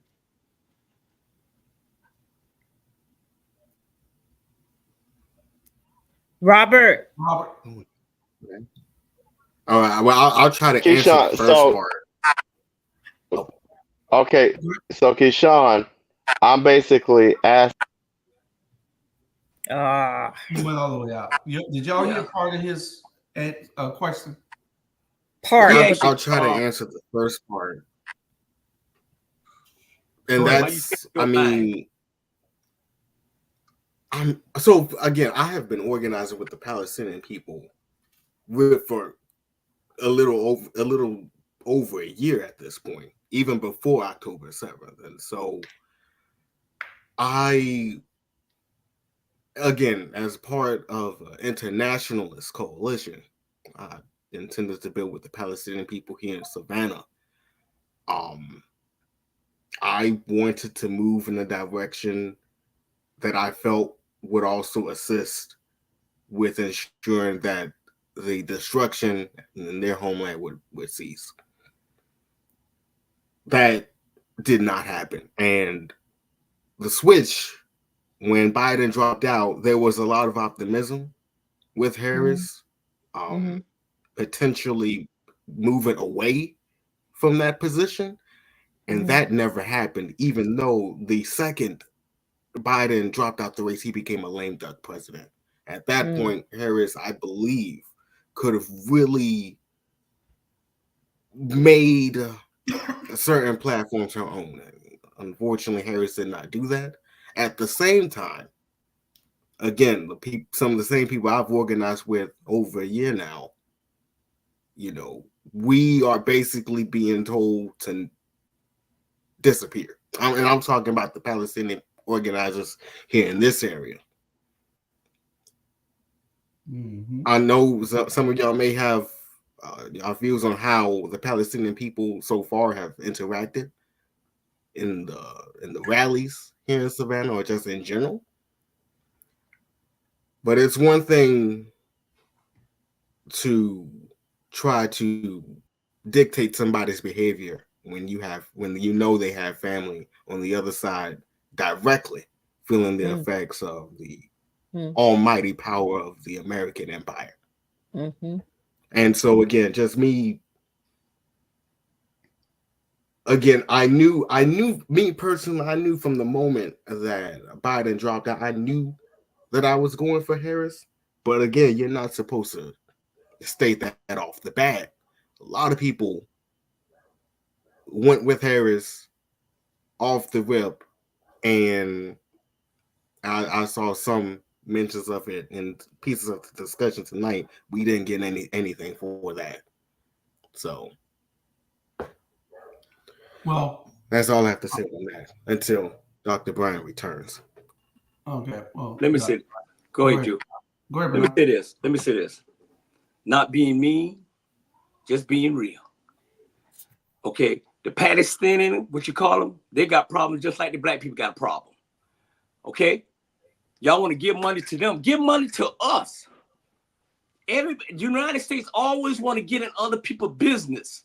Robert. All right. Well, I'll try to answer Keyshawn, the first part. Okay, so Keyshawn, I'm basically asking. He went all the way out. Did y'all hear part of his question? I'll try to answer the first part. And that's, I mean, so again, I have been organizing with the Palestinian people for a little over a year at this point, even before October 7th. And so again, as part of an internationalist coalition, intended to build with the Palestinian people here in Savannah, I wanted to move in a direction that I felt would also assist with ensuring that the destruction in their homeland would cease. That did not happen. And the switch, when Biden dropped out, there was a lot of optimism with Harris, potentially moving away from that position. And that never happened, even though the second Biden dropped out the race, he became a lame duck president. At that point, Harris, I believe, could have really made certain platforms her own. Unfortunately, Harris did not do that. At the same time, again, some of the same people I've organized with over a year now, we are basically being told to disappear. And I'm talking about the Palestinian organizers here in this area. I know some of y'all may have our views on how the Palestinian people so far have interacted in the rallies here in Savannah, or just in general. But it's one thing to try to dictate somebody's behavior when you know they have family on the other side directly feeling the effects of the almighty power of the American empire. And so again, just me. Again, I knew me personally, I knew from the moment that Biden dropped out, I knew that I was going for Harris. But again, you're not supposed to state that off the bat. A lot of people went with Harris off the rip, and I saw some mentions of it in pieces of the discussion tonight. We didn't get anything for that. So, well, that's all I have to say on that until Dr. Brian returns. Okay. Well, let me say, go ahead, Drew. Go ahead, Let me say this. Not being mean, just being real. Okay, the Palestinian, what you call them, they got problems just like the black people got a problem. Okay, y'all want to give money to them? Give money to us. the United States always want to get in other people's business.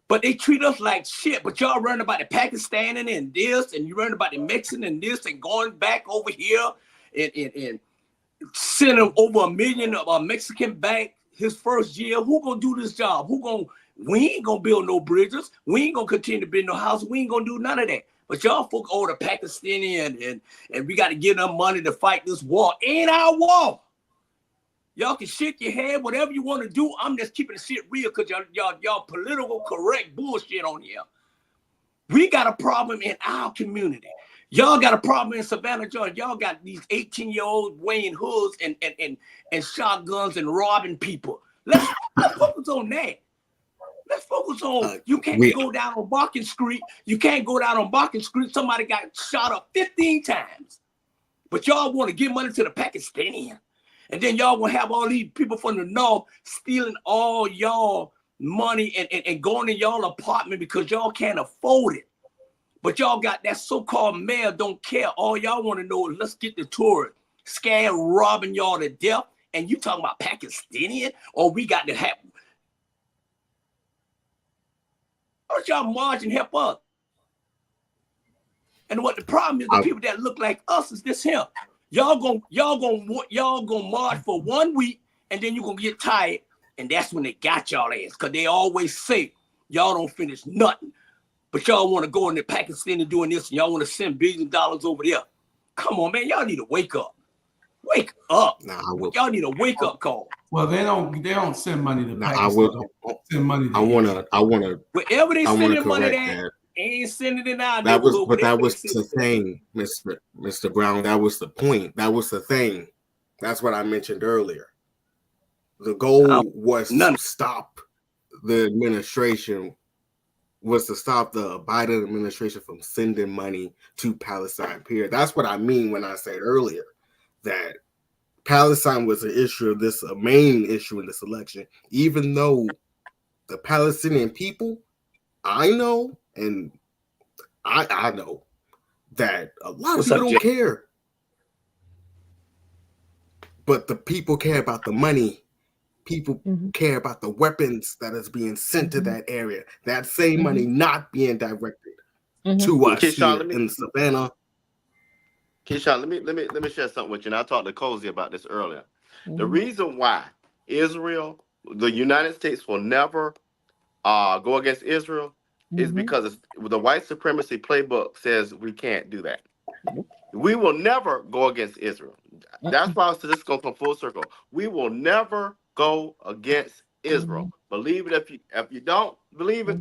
But they treat us like shit. But y'all learn about the Pakistani and this, and you learn about the Mexican and this, and going back over here and sending over $1 million of a Mexican bank his first year. Who gonna do this job? We ain't gonna build no bridges. We ain't gonna continue to build no houses. We ain't gonna do none of that. But y'all folk, the Pakistani and we got to give them money to fight this war. Ain't our war. Y'all can shake your head, whatever you want to do. I'm just keeping the shit real because y'all political correct bullshit on here. We got a problem in our community. Y'all got a problem in Savannah, Georgia. Y'all got these 18-year-olds wearing hoods and shotguns and robbing people. Let's focus on that. Let's focus on you can't go down on Barkin Street. You can't go down on Barkin Street. Somebody got shot up 15 times. But y'all want to give money to the Pakistani. And then y'all will have all these people from the north stealing all y'all money and going in y'all apartment because y'all can't afford it. But y'all got that so-called mayor don't care. All y'all want to know is let's get the tourists scared, robbing y'all to death. And you talking about Pakistani? Or we got to have... Why don't y'all march and help us? And what the problem is, the people that look like us is this here. Y'all gonna march for 1 week, and then you're gonna get tired, and that's when they got y'all ass. Because they always say y'all don't finish nothing. But y'all want to go in the Pakistan and doing this, and y'all want to send billions of dollars over there. Come on, man. Y'all need to wake up. Wake up. Y'all need a wake-up call. Well, they don't send money to Pakistan. Send money to I wanna wherever they sending money that. Ain't sending it out. That was the thing, Mr. Brown. That was the point. That was the thing. That's what I mentioned earlier. The goal was to stop the administration, was to stop the Biden administration from sending money to Palestine, period. That's what I mean when I said earlier that Palestine was an issue of this, a main issue in this election, even though the Palestinian people, I know, and I know that a lot of people don't care. But the people care about the money. People care about the weapons that is being sent to that area. That same money not being directed to us Keyshawn, here in Savannah. Keyshawn, let me share something with you. And I talked to Cozy about this earlier. The reason why Israel, the United States will never go against Israel is because the white supremacy playbook says we can't do that. We will never go against Israel. That's why this is going to come full circle. We will never go against Israel. Believe it if you don't believe it,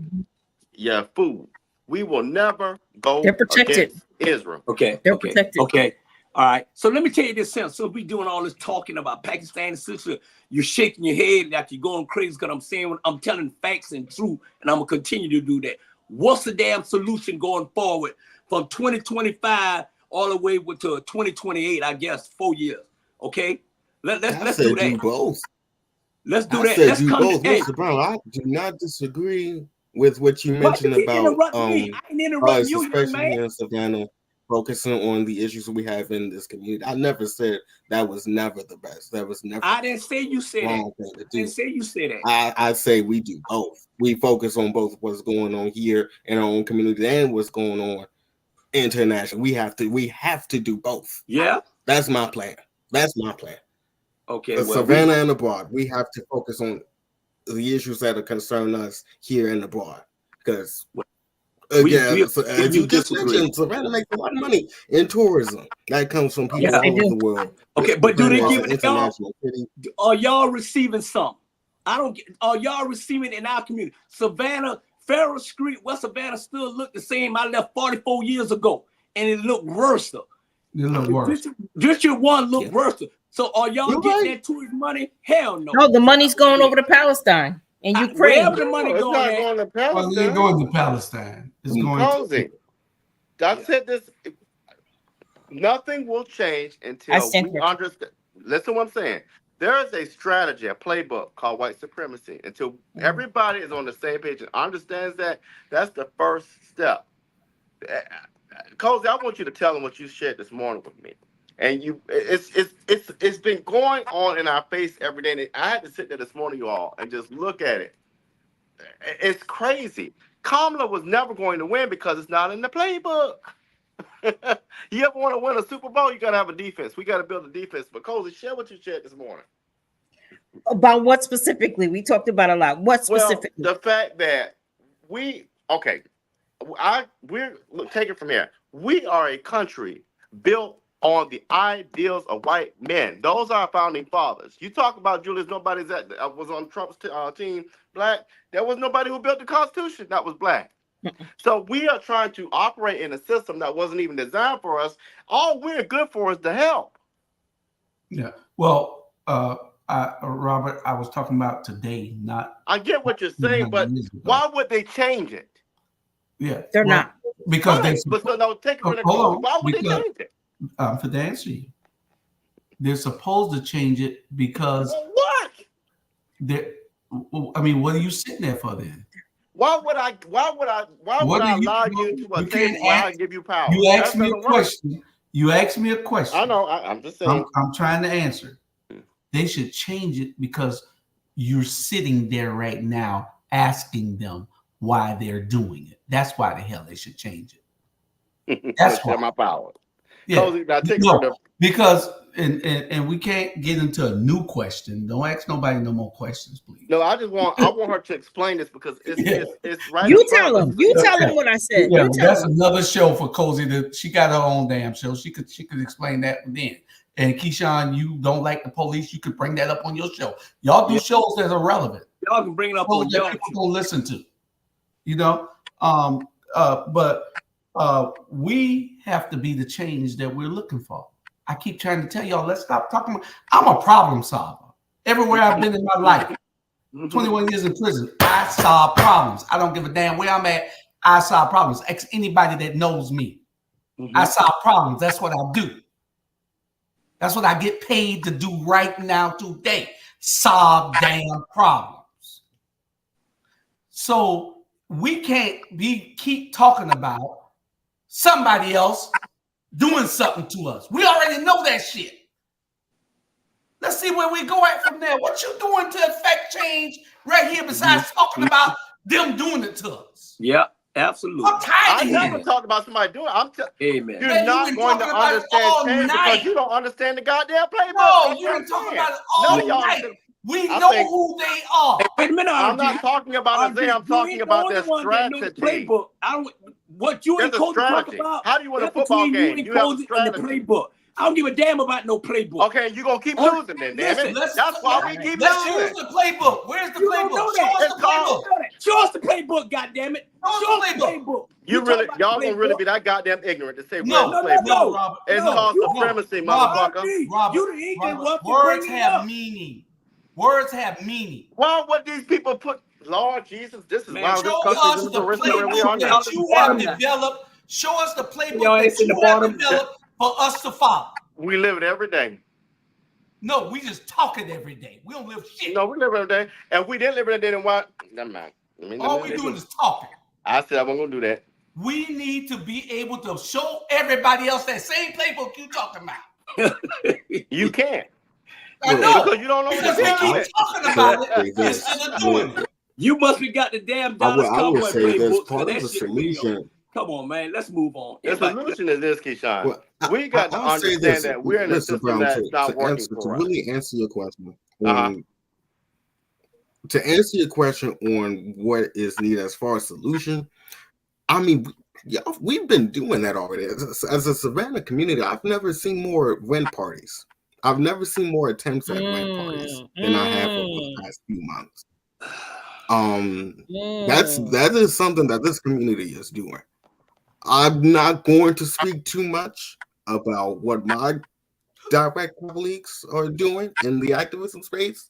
you're a fool. We will never go against Israel. Okay. They're protected. Okay. All right. So let me tell you this. So we doing all this talking about Pakistan, sister. You're shaking your head like you're going crazy because I'm saying I'm telling facts and truth, and I'm gonna continue to do that. What's the damn solution going forward from 2025 all the way to 2028? I guess 4 years. Okay. Let's do that. Do both. Let's do I that. said Let's do come both, to hey. Mr. Brown. I do not disagree with what you Why mentioned you keep about interrupting me? I ain't interrupting you, young especially man. here in Savannah, focusing on the issues we have in this community. I never said that was never the best. That was never. I didn't say you said that. I didn't say you said that. I say we do both. We focus on both what's going on here in our own community and what's going on international. We have to do both. Yeah, that's my plan. That's my plan. Okay, Savannah and abroad, we have to focus on the issues that are concern us here and abroad. Because again, as you just mentioned, Savannah makes a lot of money in tourism. That comes from people all over the world. Okay, but do they give it to y'all? International city. Are y'all receiving some? I don't get. Are y'all receiving in our community? Savannah, Farrell Street, West Savannah still look the same. I left 44 years ago, and it looked worse. It looked worse. District 1 looked worse. So are y'all getting that tourist money? Hell no. No, the money's going over to Palestine and Ukraine. Wherever the money going at. Going to Palestine. Well, it ain't going to Palestine. It's going to. I said this. Nothing will change until we understand. Listen to what I'm saying. There is a strategy, a playbook called white supremacy. Until everybody is on the same page and understands that, that's the first step. Cozy, I want you to tell them what you shared this morning with me. And it's been going on in our face every day. And I had to sit there this morning, you all, and just look at it. It's crazy. Kamala was never going to win because it's not in the playbook. You ever want to win a Super Bowl, you got to have a defense. We got to build a defense. But Cozy, share what you shared this morning. About what specifically? We talked about a lot. What specifically? Well, the fact that we're take it from here. We are a country built on the ideals of white men. Those are our founding fathers. You talk about Julius, nobody that was on Trump's team, black. There was nobody who built the Constitution that was black. So we are trying to operate in a system that wasn't even designed for us. All we're good for is the help. Yeah. Well, Robert, I was talking about today, not. I get what you're saying, but why would they change it? Yeah, they're not because right. Take it from why would they change it? For the answer you, they're supposed to change it because what? I mean, what are you sitting there for then? Why would I allow you to attain where I give you power? You asked me a question. You asked me a question. I know. I'm just saying. I'm trying to answer. They should change it because you're sitting there right now asking them why they're doing it. That's why the hell they should change it. That's why. My power. Yeah. Because and we can't get into a new question. Don't ask nobody no more questions, please. No, I want her to explain this because it's right. You tell them what I said. Yeah, that's another show for Cozy. That she got her own damn show. She could explain that then. And Keyshawn, you don't like the police, you could bring that up on your show. Y'all do shows that are relevant. Y'all can bring it up on your show. People don't listen to. You know, but we have to be the change that we're looking for. I keep trying to tell y'all, let's stop talking. I'm a problem solver. Everywhere I've been in my life, 21 years in prison, I solve problems. I don't give a damn where I'm at. I solve problems. Ask anybody that knows me. I solve problems. That's what I do. That's what I get paid to do right now today. Solve damn problems. So we can't keep talking about somebody else doing something to us. We already know that shit. Let's see where we go at from there. What you doing to affect change right here besides talking about them doing it to us? Yeah, absolutely. I never talked about somebody doing it. Amen. You're not going to understand change because you don't understand the goddamn playbook. No, you didn't talk about it all night. We know who they are. Wait a minute, I'm not talking about Isaiah. I'm talking about their strategy. What you and Coach talk about? How do you win a football game? You have a strategy. The playbook. I don't give a damn about no playbook. Okay, you're going to keep losing then, damn it. That's why we keep losing. Let's use the playbook. Where's the playbook? Show us the playbook. Show us the playbook, goddammit. Show us the playbook. Y'all gonna really be that goddamn ignorant to say no, Robert. It's called supremacy, motherfucker. Robert, words have meaning. Words have meaning. Why would these people put Lord Jesus? This is why this country is in the position we are now. You have developed. Show us the playbook that you have developed for us to follow. We live it every day. No, we just talk it every day. We don't live shit. No, we live it every day. And if we didn't live it every day, then what? Never mind. All we doing is talking. I said I wasn't gonna do that. We need to be able to show everybody else that same playbook you talking about. You can't. I know. Because you don't know what we keep talking about it instead of doing it. You must be got the damn Dallas Cowboy playbook. Part of the solution. Come on, man. Let's move on. The solution is this, Keyshawn. Well, we got to understand that we're in a system that's not working for us. To really answer your question, to answer your question on what is needed as far as solution, I mean, we've been doing that already. As a Savannah community, I've never seen more rent parties. I've never seen more attempts at rent parties than I have over the past few months. That is something that this community is doing. I'm not going to speak too much about what my direct colleagues are doing in the activism space,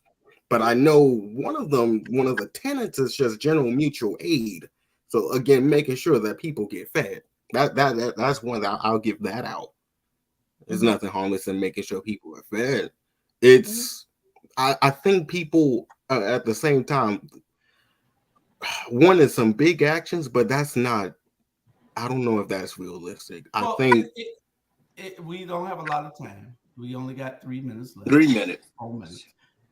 but I know one of the tenets is just general mutual aid. So again, making sure that people get fed. That's one that I'll give that out. There's nothing harmless in making sure people are fed. It's I think people at the same time wanted some big actions, but that's not. I don't know if that's realistic. I think We don't have a lot of time. We only got 3 minutes left. 3 minutes. 4 minutes.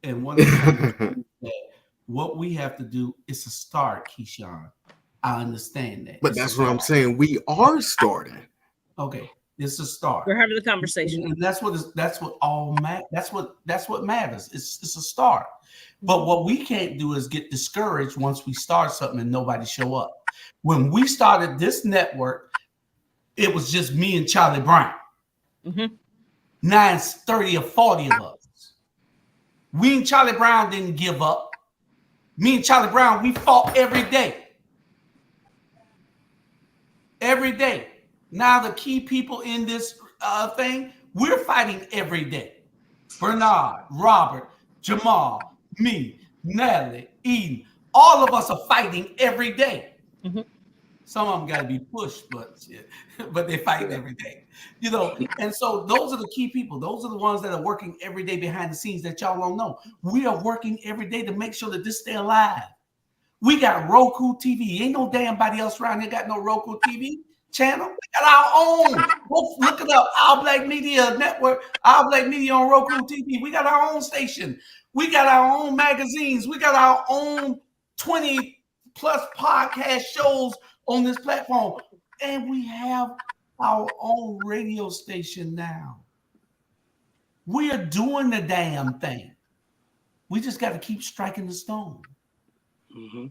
And one of the things that what we have to do is to start, Keyshawn. I understand that. But that's what I'm saying. We are starting. Okay, it's a start. We're having the conversation, and that's what matters. It's a start. But what we can't do is get discouraged once we start something and nobody show up. When we started this network, it was just me and Charlie Brown. Mm-hmm. Now it's 30 or 40 of us. We and Charlie Brown didn't give up. Me and Charlie Brown, we fought every day. Every day. Now the key people in this thing, we're fighting every day. Bernard, Robert, Jamal, me, Natalie, Eden, all of us are fighting every day. Mm-hmm. Some of them got to be pushed, but they fight every day, you know. And so those are the key people. Those are the ones that are working every day behind the scenes that y'all don't know. We are working every day to make sure that this stay alive. We got Roku TV. Ain't no damn body else around here got no Roku TV channel. We got our own. Go look it up. Our Black Media Network. Our Black Media on Roku TV. We got our own station. We got our own magazines. We got our own 20 plus podcast shows on this platform. And we have our own radio station now. We are doing the damn thing. We just got to keep striking the stone. Mm-hmm.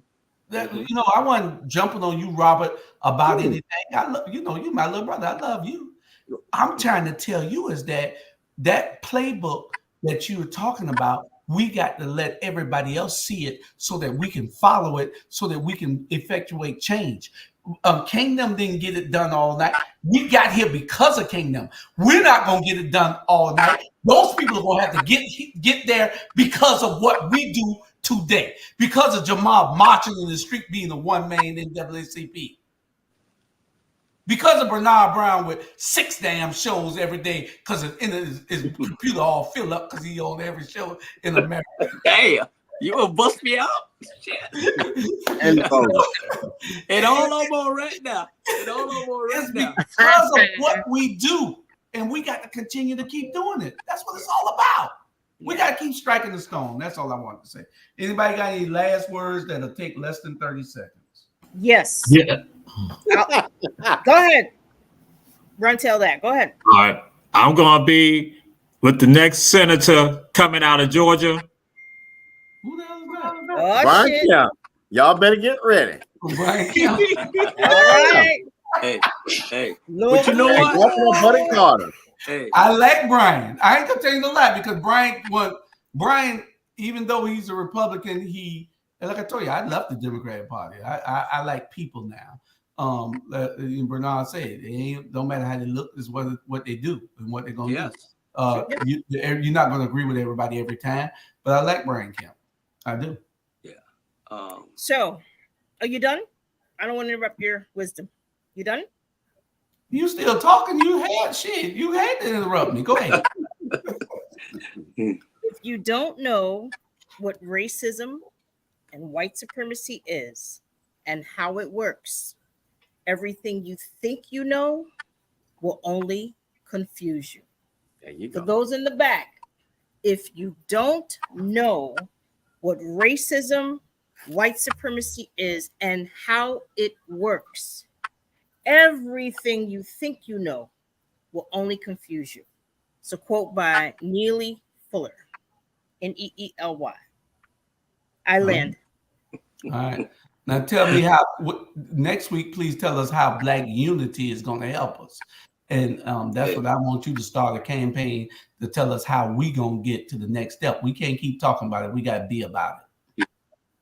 You know, I wasn't jumping on you, Robert, about anything. I love, you know, you my little brother. I love you. I'm trying to tell you is that playbook that you were talking about, we got to let everybody else see it so that we can follow it, so that we can effectuate change. Kingdom didn't get it done all night. We got here because of Kingdom. We're not going to get it done all night. Those people are going to have to get there because of what we do today, because of Jamal marching in the street being the one man NAACP, because of Bernard Brown with 6 damn shows every day because his computer all filled up because he on every show in America. Damn, you gonna bust me out? Shit. And it all over right now. It all over right now. Because of what we do, and we got to continue to keep doing it. That's what it's all about. We got to keep striking the stone. That's all I want to say. Anybody got any last words that'll take less than 30 seconds? Yes. Yeah. Go ahead. Run tell that. Go ahead. All right. I'm going to be with the next senator coming out of Georgia. Who the hell is that? Oh, Brian shit. Kemp. Y'all better get ready. Brian Kemp. All right. Hey. Lord, But you know what? Governor Buddy Carter. Hey. I like Brian. I ain't gonna tell you no lie because Brian, even though he's a Republican, like I told you, I left the Democratic Party. I like people now. Bernard said it don't matter how they look, is what they do and what they're gonna do. You're not gonna agree with everybody every time, but I like Brian Kemp. I do. Yeah. So, are you done? I don't want to interrupt your wisdom. You done? You still talking? You had to interrupt me. Go ahead. If you don't know what racism and white supremacy is and how it works, everything you think you know will only confuse you. There you go. For those in the back, if you don't know what racism, white supremacy is and how it works, everything you think you know will only confuse you. It's a quote by Neely Fuller, Neely. I land. All right. Now tell me how next week. Please tell us how Black unity is going to help us, and that's what I want you to start a campaign to tell us how we gonna get to the next step. We can't keep talking about it. We got to be about it,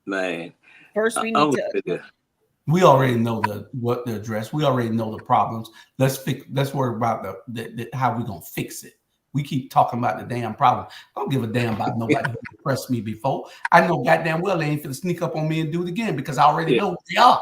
man. First, we need to. We already know what the address. We already know the problems. Let's worry about the how we gonna fix it. We keep talking about the damn problem. I don't give a damn about nobody who impressed me before. I know goddamn well they ain't finna sneak up on me and do it again because I already know who they are.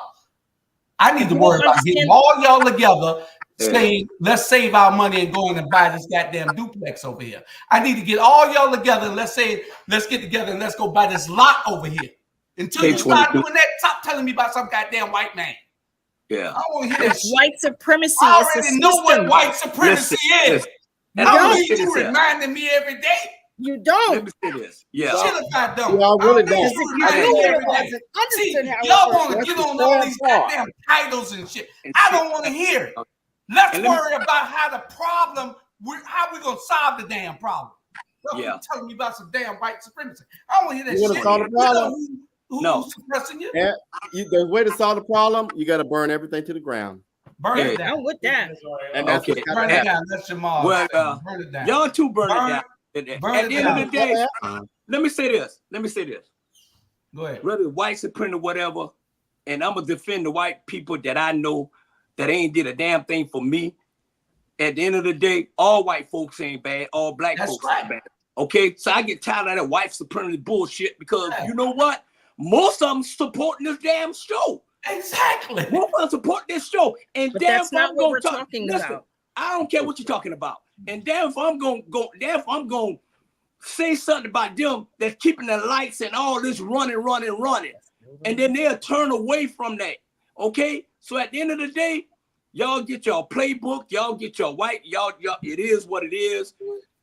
I need to worry about getting all y'all together saying, let's save our money and go in and buy this goddamn duplex over here. I need to get all y'all together and let's get together and let's go buy this lot over here. Until you start doing that, stop telling me about some goddamn white man. Yeah. I want to hear that It's shit. white supremacy. I It's a already know what system. white supremacy is. Listen. And And I I'm need gonna say you this here. reminding me every day. You don't. Let me say this. Yeah. Shit if I don't. Y'all really I don't. need Because you if you reminding knew me what every it was day. and understood See, how y'all it want to works, get That's on the all sad these part. goddamn titles and shit. And I see- don't want to hear it. Let's And let me- worry about how the problem, how we going to solve the damn problem. Don't Yeah. be telling me about some damn white supremacy. I don't want to hear that You wanna shit. solve the You know problem? who's suppressing you? And the way to solve the problem, you got to burn everything to the ground. Burn Yeah. it down. I'm with that. And that's Okay. what's got Burn to it happen. down. That's Jamal. Well, burn it down. y'all two burn it Burn down. burn At it the end down. of the day, let me say this. Go ahead. Whether white supremacy or whatever, and I'm gonna defend the white people that I know that ain't did a damn thing for me. At the end of the day, all white folks ain't bad. All black folks ain't bad. Okay, so I get tired of that white supremacy bullshit because you know what? Most of them supporting this damn show. Exactly. Most of them support this show, and But damn that's if not I'm what gonna we're talk. talking Listen, about. I don't care what you're talking about, and damn if I'm gonna say something about them that's keeping the lights and all this running, and then they'll turn away from that. Okay, so at the end of the day, y'all get your playbook, y'all get your white, y'all. It is what it is.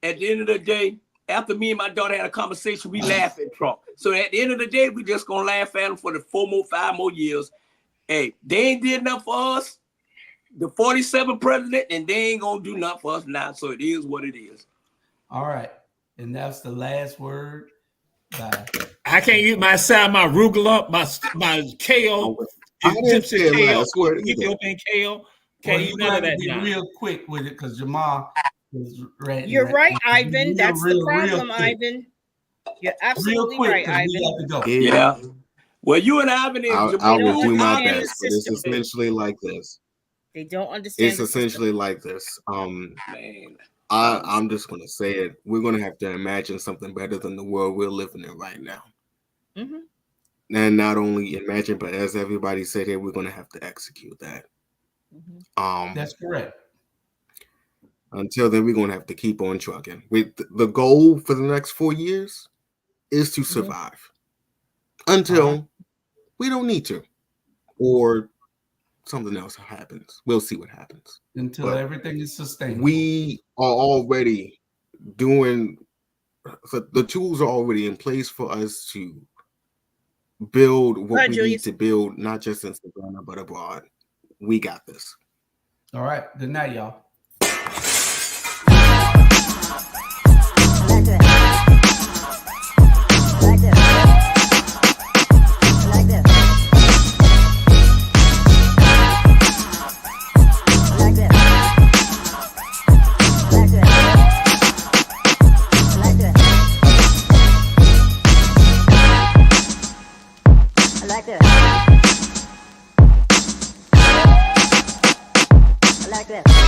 At the end of the day, after me and my daughter had a conversation, we laugh at Trump. So at the end of the day, we just gonna laugh at him for the 5 more years. Hey, they ain't did enough for us. The 47th president, and they ain't gonna do nothing for us now. So it is what it is. All right. And that's the last word. Bye. I can't eat my arugula, my kale, I didn't say Egyptian kale, last word either. Ethiopian kale. Can't eat You're none of going that to be now. real quick with it because Jamal is ranting. You're right, Ivan. Real, That's the real problem, quick. Ivan. You're absolutely quick, right, 'cause we Ivan. got to go. Yeah. Well, you and Ivan is. I will do my understand best, the but it's system. essentially like this. They don't understand. It's essentially like this. I'm just gonna say it. We're gonna have to imagine something better than the world we're living in right now. Mm-hmm. And not only imagine, but as everybody said here, we're gonna have to execute that. That's correct. Until then, we're gonna have to keep on trucking. With the goal for the next 4 years is to survive until we don't need to, or something else happens. We'll see what happens. Until everything is sustainable. We are already doing, so the tools are already in place for us to build what we need to build, not just in Savannah, but abroad. We got this. All right. Good night, y'all. I like this.